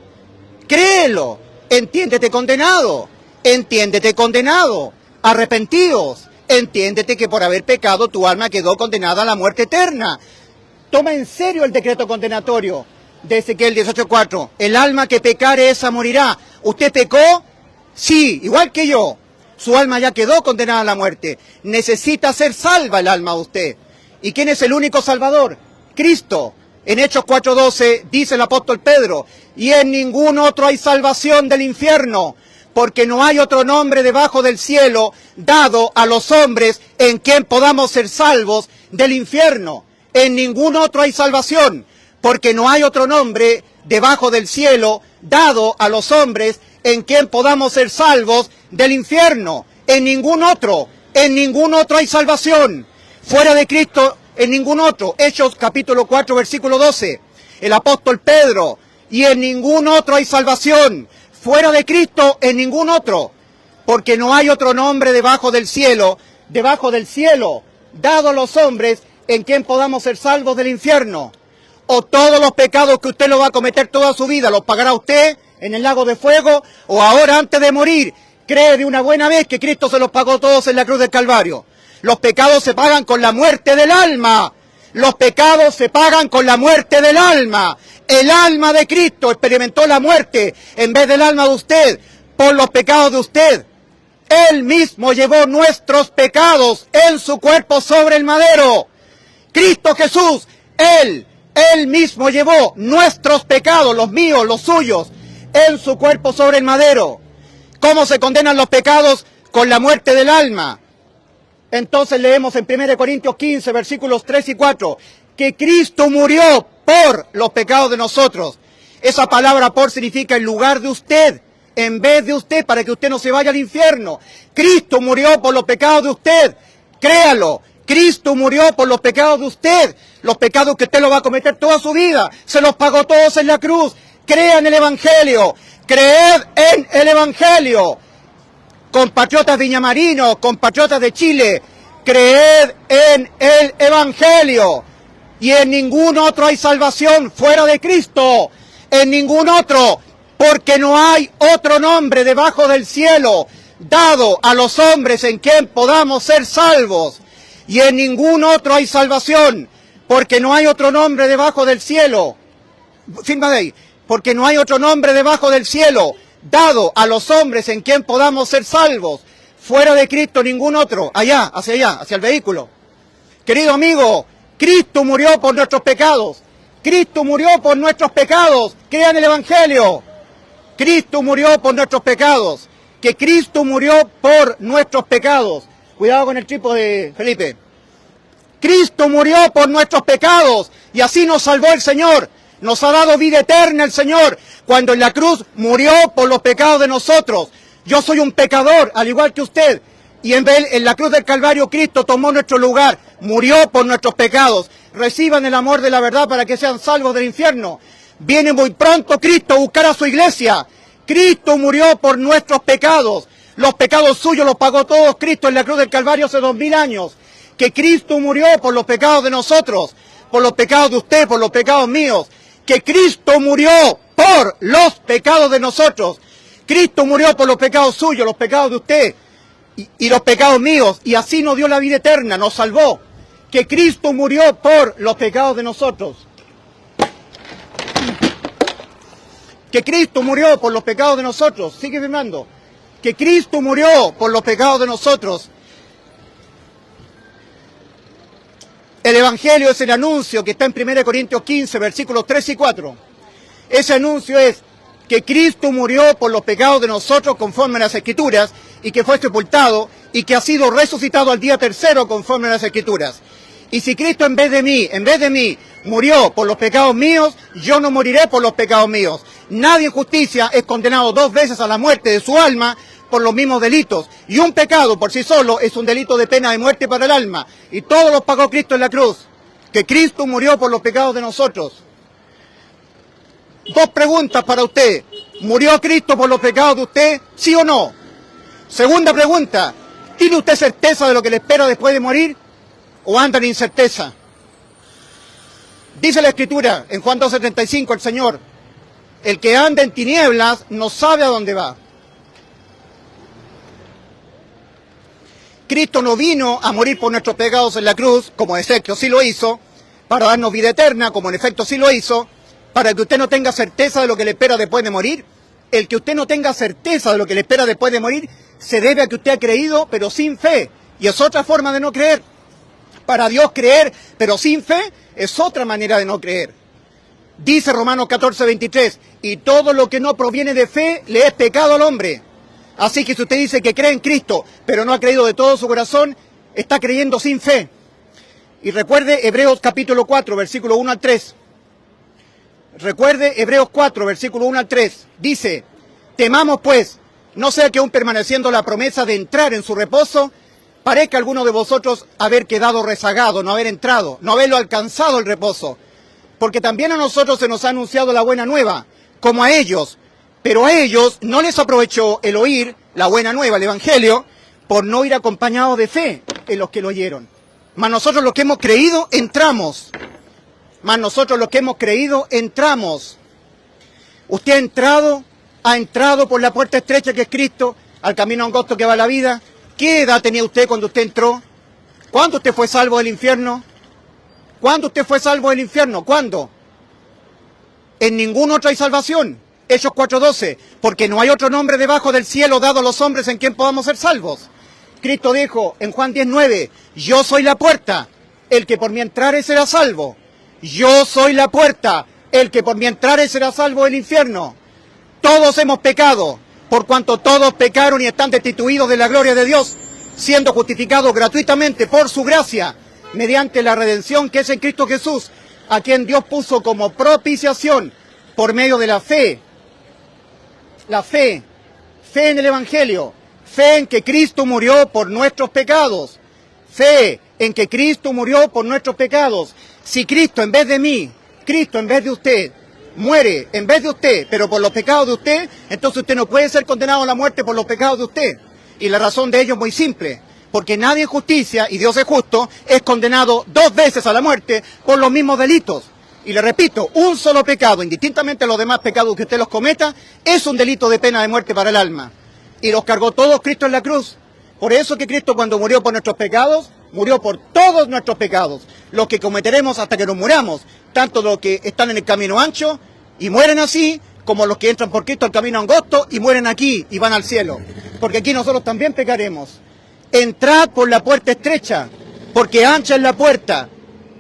Speaker 2: Créelo. Entiéndete condenado. Entiéndete condenado. Arrepentidos. Entiéndete que por haber pecado tu alma quedó condenada a la muerte eterna. Toma en serio el decreto condenatorio de Ezequiel 18:4. El alma que pecare, esa morirá. ¿Usted pecó? Sí, igual que yo. Su alma ya quedó condenada a la muerte. Necesita ser salva el alma de usted. ¿Y quién es el único salvador? Cristo. En Hechos 4:12 dice el apóstol Pedro, y en ningún otro hay salvación del infierno, porque no hay otro nombre debajo del cielo dado a los hombres en quien podamos ser salvos del infierno. En ningún otro hay salvación, porque no hay otro nombre debajo del cielo dado a los hombres en quien podamos ser salvos del infierno. En ningún otro hay salvación. Fuera de Cristo, en ningún otro. Hechos capítulo 4, versículo 12. El apóstol Pedro, y en ningún otro hay salvación. Fuera de Cristo, en ningún otro. Porque no hay otro nombre debajo del cielo, dado a los hombres en quien podamos ser salvos del infierno. O todos los pecados que usted lo va a cometer toda su vida, los pagará usted en el lago de fuego, o ahora antes de morir, cree de una buena vez que Cristo se los pagó todos en la cruz del Calvario. Los pecados se pagan con la muerte del alma. Los pecados se pagan con la muerte del alma. El alma de Cristo experimentó la muerte en vez del alma de usted, por los pecados de usted. Él mismo llevó nuestros pecados en su cuerpo sobre el madero. Cristo Jesús, Él mismo llevó nuestros pecados, los míos, los suyos, en su cuerpo sobre el madero. ¿Cómo se condenan los pecados? Con la muerte del alma. Entonces leemos en 1 Corintios 15, versículos 3 y 4, que Cristo murió por los pecados de nosotros. Esa palabra por significa en lugar de usted, en vez de usted, para que usted no se vaya al infierno. Cristo murió por los pecados de usted. Créalo. Cristo murió por los pecados de usted. Los pecados que usted lo va a cometer toda su vida. Se los pagó todos en la cruz. Crea en el Evangelio. Creed en el Evangelio. Compatriotas viñamarinos, compatriotas de Chile, creed en el Evangelio. Y en ningún otro hay salvación fuera de Cristo. En ningún otro. Porque no hay otro nombre debajo del cielo dado a los hombres en quien podamos ser salvos. Y en ningún otro hay salvación. Porque no hay otro nombre debajo del cielo. Firma de ahí. Porque no hay otro nombre debajo del cielo dado a los hombres en quien podamos ser salvos. Fuera de Cristo ningún otro. Allá, hacia el vehículo. Querido amigo, Cristo murió por nuestros pecados. Cristo murió por nuestros pecados. Crean el Evangelio. Cristo murió por nuestros pecados. Que Cristo murió por nuestros pecados. Cuidado con el trípode, Felipe. Cristo murió por nuestros pecados. Y así nos salvó el Señor. Nos ha dado vida eterna el Señor, cuando en la cruz murió por los pecados de nosotros. Yo soy un pecador, al igual que usted. Y en la cruz del Calvario Cristo tomó nuestro lugar, murió por nuestros pecados. Reciban el amor de la verdad para que sean salvos del infierno. Viene muy pronto Cristo a buscar a su iglesia. Cristo murió por nuestros pecados. Los pecados suyos los pagó todos Cristo en la cruz del Calvario hace 2000 años. Que Cristo murió por los pecados de nosotros, por los pecados de usted, por los pecados míos. Que Cristo murió por los pecados de nosotros. Cristo murió por los pecados suyos, los pecados de usted y los pecados míos. Y así nos dio la vida eterna, nos salvó. Que Cristo murió por los pecados de nosotros. Que Cristo murió por los pecados de nosotros. Sigue firmando. Que Cristo murió por los pecados de nosotros. El Evangelio es el anuncio que está en 1 Corintios 15, versículos 3 y 4. Ese anuncio es que Cristo murió por los pecados de nosotros conforme a las Escrituras, y que fue sepultado, y que ha sido resucitado al día tercero conforme a las Escrituras. Y si Cristo en vez de mí, murió por los pecados míos, yo no moriré por los pecados míos. Nadie en justicia es condenado 2 veces a la muerte de su alma por los mismos delitos. Y un pecado por sí solo es un delito de pena de muerte para el alma. Y todo lo pagó Cristo en la cruz. Que Cristo murió por los pecados de nosotros. 2 preguntas para usted. ¿Murió Cristo por los pecados de usted? ¿Sí o no? Segunda pregunta. ¿Tiene usted certeza de lo que le espera después de morir? ¿O anda en incerteza? Dice la Escritura en Juan 12:35 el Señor: el que anda en tinieblas no sabe a dónde va. Cristo no vino a morir por nuestros pecados en la cruz, como en efecto sí lo hizo, para darnos vida eterna, como en efecto sí lo hizo, para que usted no tenga certeza de lo que le espera después de morir. El que usted no tenga certeza de lo que le espera después de morir se debe a que usted ha creído, pero sin fe. Y es otra forma de no creer. Para Dios creer, pero sin fe, es otra manera de no creer. Dice Romanos 14:23, y todo lo que no proviene de fe le es pecado al hombre. Así que si usted dice que cree en Cristo, pero no ha creído de todo su corazón, está creyendo sin fe. Y recuerde Hebreos capítulo 4, versículo 1 al 3. Recuerde Hebreos 4, versículo 1 al 3. Dice: temamos pues, no sea que aún permaneciendo la promesa de entrar en su reposo, parezca alguno de vosotros haber quedado rezagado, no haber entrado, no haberlo alcanzado el reposo. Porque también a nosotros se nos ha anunciado la buena nueva, como a ellos. Pero a ellos no les aprovechó el oír la buena nueva, el Evangelio, por no ir acompañados de fe en los que lo oyeron. Mas nosotros los que hemos creído, entramos. Mas nosotros los que hemos creído, entramos. Usted ha entrado por la puerta estrecha que es Cristo, al camino angosto que va a la vida. ¿Qué edad tenía usted cuando usted entró? ¿Cuándo usted fue salvo del infierno? ¿Cuándo usted fue salvo del infierno? ¿Cuándo? En ninguna otra hay salvación. Hechos 4:12, porque no hay otro nombre debajo del cielo dado a los hombres en quien podamos ser salvos. Cristo dijo en Juan 10:9, yo soy la puerta, el que por mí entrare será salvo. Yo soy la puerta, el que por mí entrare será salvo del infierno. Todos hemos pecado, por cuanto todos pecaron y están destituidos de la gloria de Dios, siendo justificados gratuitamente por su gracia, mediante la redención que es en Cristo Jesús, a quien Dios puso como propiciación por medio de la fe. La fe en el Evangelio, fe en que Cristo murió por nuestros pecados, fe en que Cristo murió por nuestros pecados. Si Cristo en vez de mí, Cristo en vez de usted, muere en vez de usted, pero por los pecados de usted, entonces usted no puede ser condenado a la muerte por los pecados de usted. Y la razón de ello es muy simple, porque nadie en justicia, y Dios es justo, es condenado 2 veces a la muerte por los mismos delitos. Y le repito, un solo pecado, indistintamente a los demás pecados que usted los cometa, es un delito de pena de muerte para el alma. Y los cargó todos Cristo en la cruz. Por eso que Cristo, cuando murió por nuestros pecados, murió por todos nuestros pecados, los que cometeremos hasta que nos muramos, tanto los que están en el camino ancho y mueren así, como los que entran por Cristo al camino angosto y mueren aquí y van al cielo. Porque aquí nosotros también pecaremos. Entrad por la puerta estrecha, porque ancha es la puerta,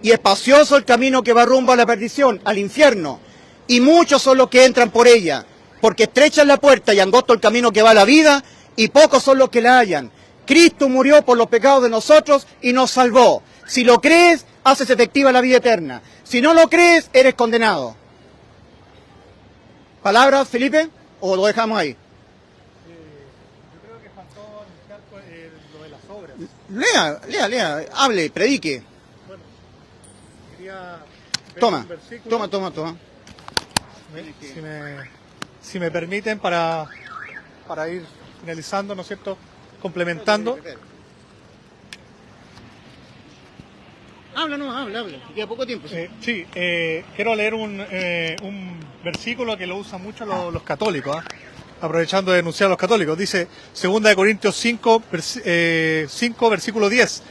Speaker 2: y espacioso el camino que va rumbo a la perdición, al infierno, y muchos son los que entran por ella, porque estrecha es la puerta y angosto el camino que va a la vida, y pocos son los que la hallan. Cristo murió por los pecados de nosotros y nos salvó. Si lo crees, haces efectiva la vida eterna. Si no lo crees, eres condenado. ¿Palabras, Felipe? ¿O lo dejamos ahí?
Speaker 1: Yo creo que faltó anunciar lo de las obras.
Speaker 2: Lea, hable, predique.
Speaker 1: Bueno, quería ver
Speaker 2: Toma,
Speaker 1: un versículo.
Speaker 2: toma.
Speaker 1: Si me permiten, para ir finalizando, ¿no es cierto?, complementando.
Speaker 2: Habla. Queda poco tiempo.
Speaker 1: Sí, quiero leer un versículo que lo usan mucho los católicos, aprovechando de denunciar a los católicos. Dice 2 Corintios 5, versículo 10,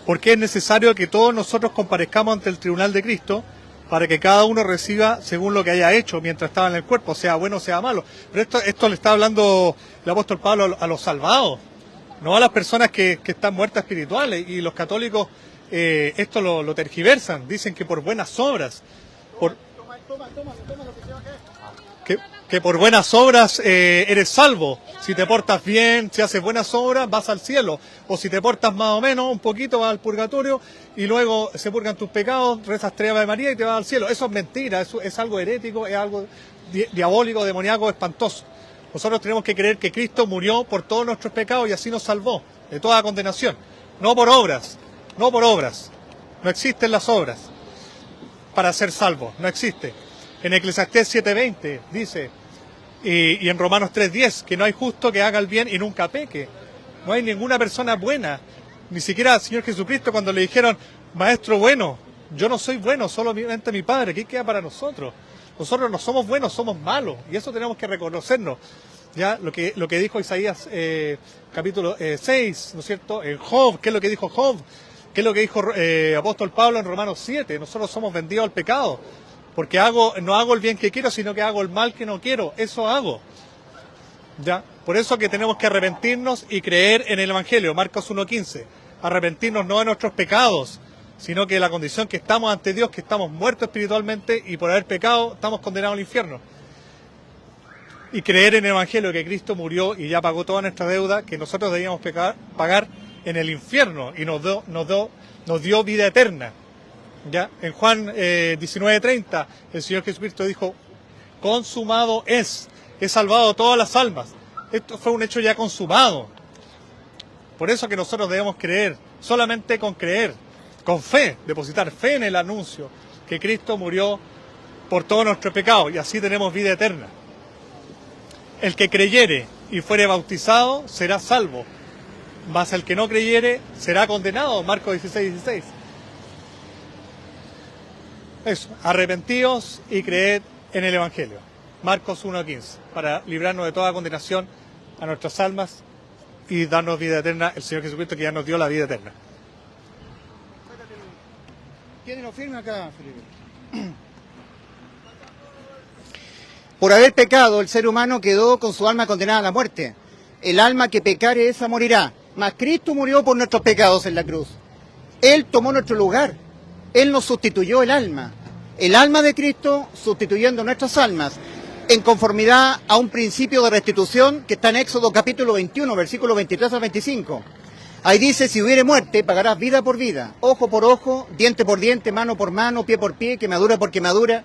Speaker 1: porque es necesario que todos nosotros comparezcamos ante el tribunal de Cristo, para que cada uno reciba según lo que haya hecho mientras estaba en el cuerpo, sea bueno o sea malo. Pero esto le está hablando el apóstol Pablo a los salvados, no a las personas que están muertas espirituales. Y los católicos esto lo tergiversan, dicen que por buenas obras, que por buenas obras eres salvo. Si te portas bien, si haces buenas obras, vas al cielo. O si te portas más o menos, un poquito, vas al purgatorio y luego se purgan tus pecados, rezas 3 Ave María y te vas al cielo. Eso es mentira, eso es algo herético, es algo diabólico, demoníaco, espantoso. Nosotros tenemos que creer que Cristo murió por todos nuestros pecados y así nos salvó de toda condenación. No por obras, no por obras. No existen las obras para ser salvos, no existe. En Eclesiastés 7:20 dice, y en Romanos 3:10, que no hay justo que haga el bien y nunca peque. No hay ninguna persona buena, ni siquiera al Señor Jesucristo cuando le dijeron, maestro bueno, yo no soy bueno, solamente mi Padre. ¿Qué queda para nosotros? Nosotros no somos buenos, somos malos, y eso tenemos que reconocernos. Ya lo que dijo Isaías capítulo 6, ¿no es cierto? En Job, ¿qué es lo que dijo Job? ¿Qué es lo que dijo apóstol Pablo en Romanos 7? Nosotros somos vendidos al pecado, porque no hago el bien que quiero, sino que hago el mal que no quiero. Eso hago. ¿Ya? Por eso que tenemos que arrepentirnos y creer en el Evangelio, Marcos 1:15. Arrepentirnos no de nuestros pecados, sino que la condición que estamos ante Dios, que estamos muertos espiritualmente y por haber pecado estamos condenados al infierno. Y creer en el Evangelio, que Cristo murió y ya pagó toda nuestra deuda, que nosotros debíamos pagar en el infierno y nos dio vida eterna. ¿Ya? En Juan 19:30 el Señor Jesucristo dijo, consumado es, he salvado todas las almas. Esto fue un hecho ya consumado. Por eso que nosotros debemos creer, solamente con creer, con fe, depositar fe en el anuncio que Cristo murió por todos nuestros pecados y así tenemos vida eterna. El que creyere y fuere bautizado será salvo, mas el que no creyere será condenado, Marcos 16:16. Eso, arrepentíos y creed en el Evangelio, Marcos 1:15, para librarnos de toda condenación a nuestras almas y darnos vida eterna, el Señor Jesucristo que ya nos dio la vida eterna.
Speaker 2: ¿Quién lo firma acá, Felipe? Por haber pecado, el ser humano quedó con su alma condenada a la muerte. El alma que pecare, esa morirá. Mas Cristo murió por nuestros pecados en la cruz. Él tomó nuestro lugar. Él nos sustituyó el alma. El alma de Cristo sustituyendo nuestras almas, en conformidad a un principio de restitución que está en Éxodo capítulo 21, versículos 23 al 25. Ahí dice, si hubiere muerte, pagarás vida por vida, ojo por ojo, diente por diente, mano por mano, pie por pie, quemadura por quemadura.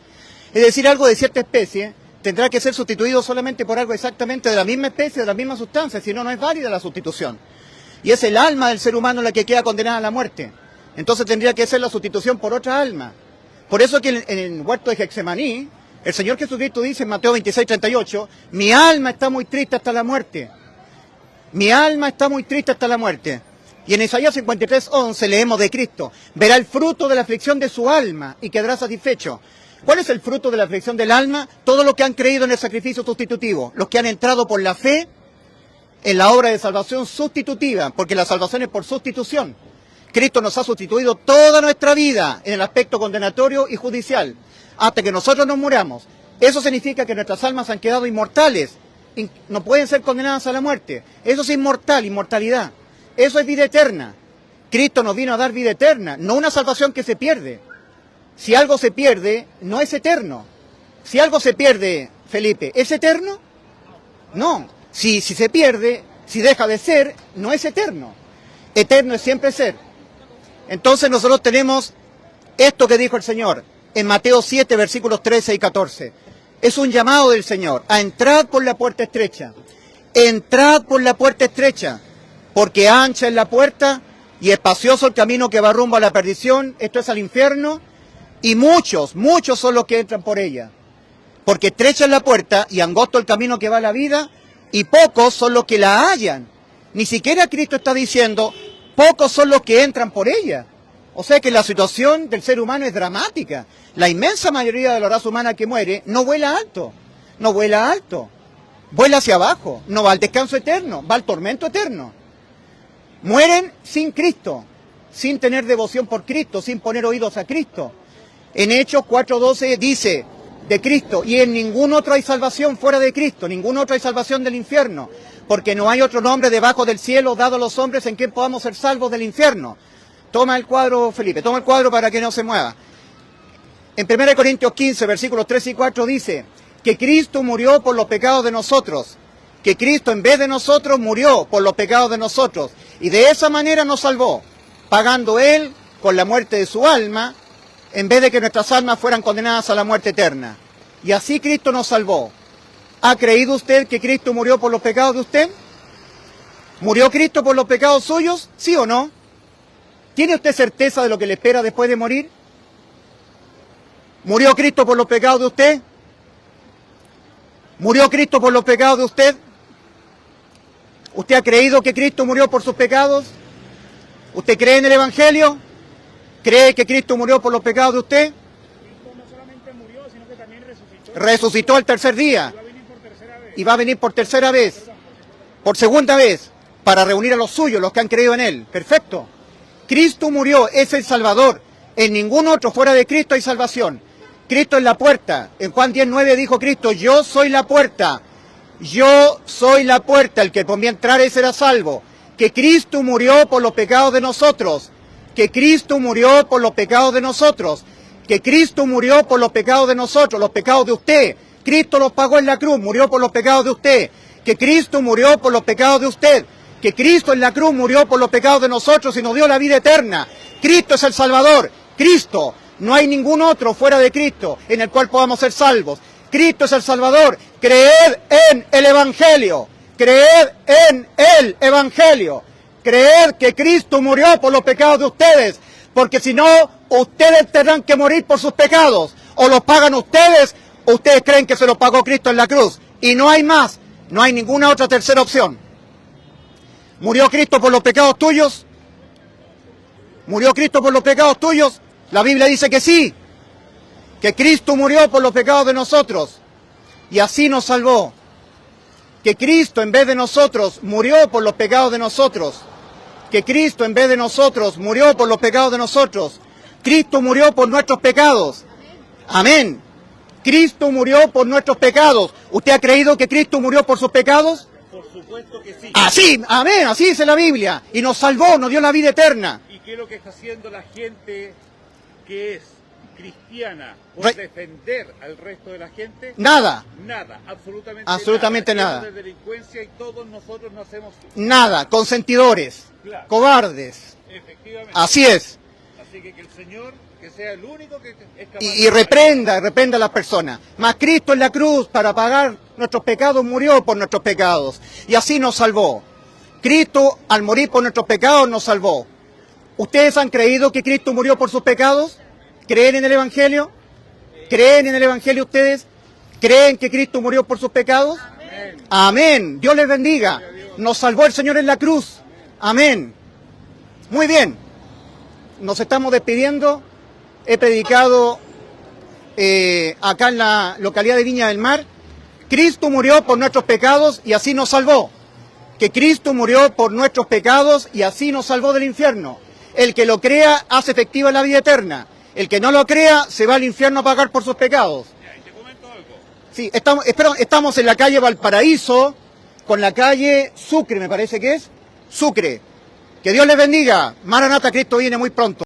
Speaker 2: Es decir, algo de cierta especie tendrá que ser sustituido solamente por algo exactamente de la misma especie, de la misma sustancia, si no, no es válida la sustitución. Y es el alma del ser humano la que queda condenada a la muerte. Entonces tendría que ser la sustitución por otra alma. Por eso que en el huerto de Getsemaní, el Señor Jesucristo dice en Mateo 26:38, mi alma está muy triste hasta la muerte. Mi alma está muy triste hasta la muerte. Y en Isaías 53:11 leemos de Cristo, verá el fruto de la aflicción de su alma y quedará satisfecho. ¿Cuál es el fruto de la aflicción del alma? Todo lo que han creído en el sacrificio sustitutivo, los que han entrado por la fe en la obra de salvación sustitutiva, porque la salvación es por sustitución. Cristo nos ha sustituido toda nuestra vida en el aspecto condenatorio y judicial, hasta que nosotros nos muramos. Eso significa que nuestras almas han quedado inmortales, no pueden ser condenadas a la muerte. Eso es inmortalidad. Eso es vida eterna. Cristo nos vino a dar vida eterna, no una salvación que se pierde. Si algo se pierde, no es eterno. Si algo se pierde, Felipe, ¿es eterno? No. Si se pierde, si deja de ser, no es eterno. Eterno es siempre ser. Entonces nosotros tenemos esto que dijo el Señor en Mateo 7, versículos 13 y 14. Es un llamado del Señor a entrar por la puerta estrecha. Entrad por la puerta estrecha, porque ancha es la puerta y espacioso el camino que va rumbo a la perdición, esto es al infierno, y muchos son los que entran por ella. Porque estrecha es la puerta y angosto el camino que va a la vida, y pocos son los que la hallan. Ni siquiera Cristo está diciendo, pocos son los que entran por ella. O sea que la situación del ser humano es dramática. La inmensa mayoría de la raza humana que muere no vuela alto, vuela hacia abajo, no va al descanso eterno, va al tormento eterno. Mueren sin Cristo, sin tener devoción por Cristo, sin poner oídos a Cristo. En Hechos 4:12 dice de Cristo, y en ningún otro hay salvación fuera de Cristo, ningún otro hay salvación del infierno, porque no hay otro nombre debajo del cielo dado a los hombres en quien podamos ser salvos del infierno. Toma el cuadro, Felipe, toma el cuadro para que no se mueva. En 1 Corintios 15, versículos 3 y 4 dice que Cristo murió por los pecados de nosotros, que Cristo en vez de nosotros murió por los pecados de nosotros, y de esa manera nos salvó, pagando Él con la muerte de su alma, en vez de que nuestras almas fueran condenadas a la muerte eterna. Y así Cristo nos salvó. ¿Ha creído usted que Cristo murió por los pecados de usted? ¿Murió Cristo por los pecados suyos? ¿Sí o no? ¿Tiene usted certeza de lo que le espera después de morir? ¿Murió Cristo por los pecados de usted? ¿Murió Cristo por los pecados de usted? ¿Usted ha creído que Cristo murió por sus pecados? ¿Usted cree en el Evangelio? ¿Cree que Cristo murió por los pecados de usted?
Speaker 3: Cristo no solamente murió, sino que también resucitó.
Speaker 2: Resucitó al tercer día.
Speaker 3: Va a venir por tercera vez.
Speaker 2: Y va a venir por tercera vez. Por segunda vez. Para reunir a los suyos, los que han creído en Él. Perfecto. Cristo murió, es el Salvador. En ningún otro fuera de Cristo hay salvación. Cristo es la puerta. En Juan 10:9 dijo Cristo, yo soy la puerta. Yo soy la puerta. El que por mí entrare y será salvo. Que Cristo murió por los pecados de nosotros. Que Cristo murió por los pecados de nosotros. Que Cristo murió por los pecados de nosotros, los pecados de usted. Cristo los pagó en la cruz, murió por los pecados de usted. Que Cristo murió por los pecados de usted. Que Cristo en la cruz murió por los pecados de nosotros y nos dio la vida eterna. Cristo es el Salvador. Cristo. No hay ningún otro fuera de Cristo en el cual podamos ser salvos. Cristo es el Salvador. Creed en el Evangelio. Creed en el Evangelio. Creed que Cristo murió por los pecados de ustedes. Porque si no, ustedes tendrán que morir por sus pecados. O los pagan ustedes, o ustedes creen que se los pagó Cristo en la cruz. Y no hay más. No hay ninguna otra tercera opción. ¿Murió Cristo por los pecados tuyos? ¿Murió Cristo por los pecados tuyos? La Biblia dice que sí, que Cristo murió por los pecados de nosotros y así nos salvó. Que Cristo en vez de nosotros murió por los pecados de nosotros. Que Cristo en vez de nosotros murió por los pecados de nosotros. Cristo murió por nuestros pecados. Amén. Cristo murió por nuestros pecados. ¿Usted ha creído que Cristo murió por sus pecados?
Speaker 3: Por supuesto que sí.
Speaker 2: Así, amén, así dice la Biblia. Y nos salvó, nos dio la vida eterna.
Speaker 3: ¿Y qué es lo que está haciendo la gente que es cristiana por defender al resto de la gente?
Speaker 2: Nada.
Speaker 3: Nada, absolutamente,
Speaker 2: Absolutamente nada.
Speaker 3: Llenos de delincuencia y todos nosotros no hacemos
Speaker 2: Nada, consentidores,
Speaker 3: Claro.
Speaker 2: cobardes.
Speaker 3: efectivamente.
Speaker 2: Así es.
Speaker 3: Así que el Señor que sea el único que es capaz
Speaker 2: Y reprenda a las personas. Mas Cristo en la cruz para pagar nuestros pecados murió por nuestros pecados. Y así nos salvó. Cristo al morir por nuestros pecados nos salvó. ¿Ustedes han creído que Cristo murió por sus pecados? ¿Creen en el Evangelio? ¿Creen en el Evangelio ustedes? ¿Creen que Cristo murió por sus pecados?
Speaker 3: Amén.
Speaker 2: Amén. Dios les bendiga. Nos salvó el Señor en la cruz. Amén. Muy bien. Nos estamos despidiendo. He predicado acá en la localidad de Viña del Mar. Cristo murió por nuestros pecados y así nos salvó. Que Cristo murió por nuestros pecados y así nos salvó del infierno. El que lo crea hace efectiva la vida eterna. El que no lo crea se va al infierno a pagar por sus pecados.
Speaker 3: Ya, y te comento algo.
Speaker 2: Sí, estamos en la calle Valparaíso con la calle Sucre, me parece que es. Sucre. Que Dios les bendiga. Maranata, Cristo viene muy pronto.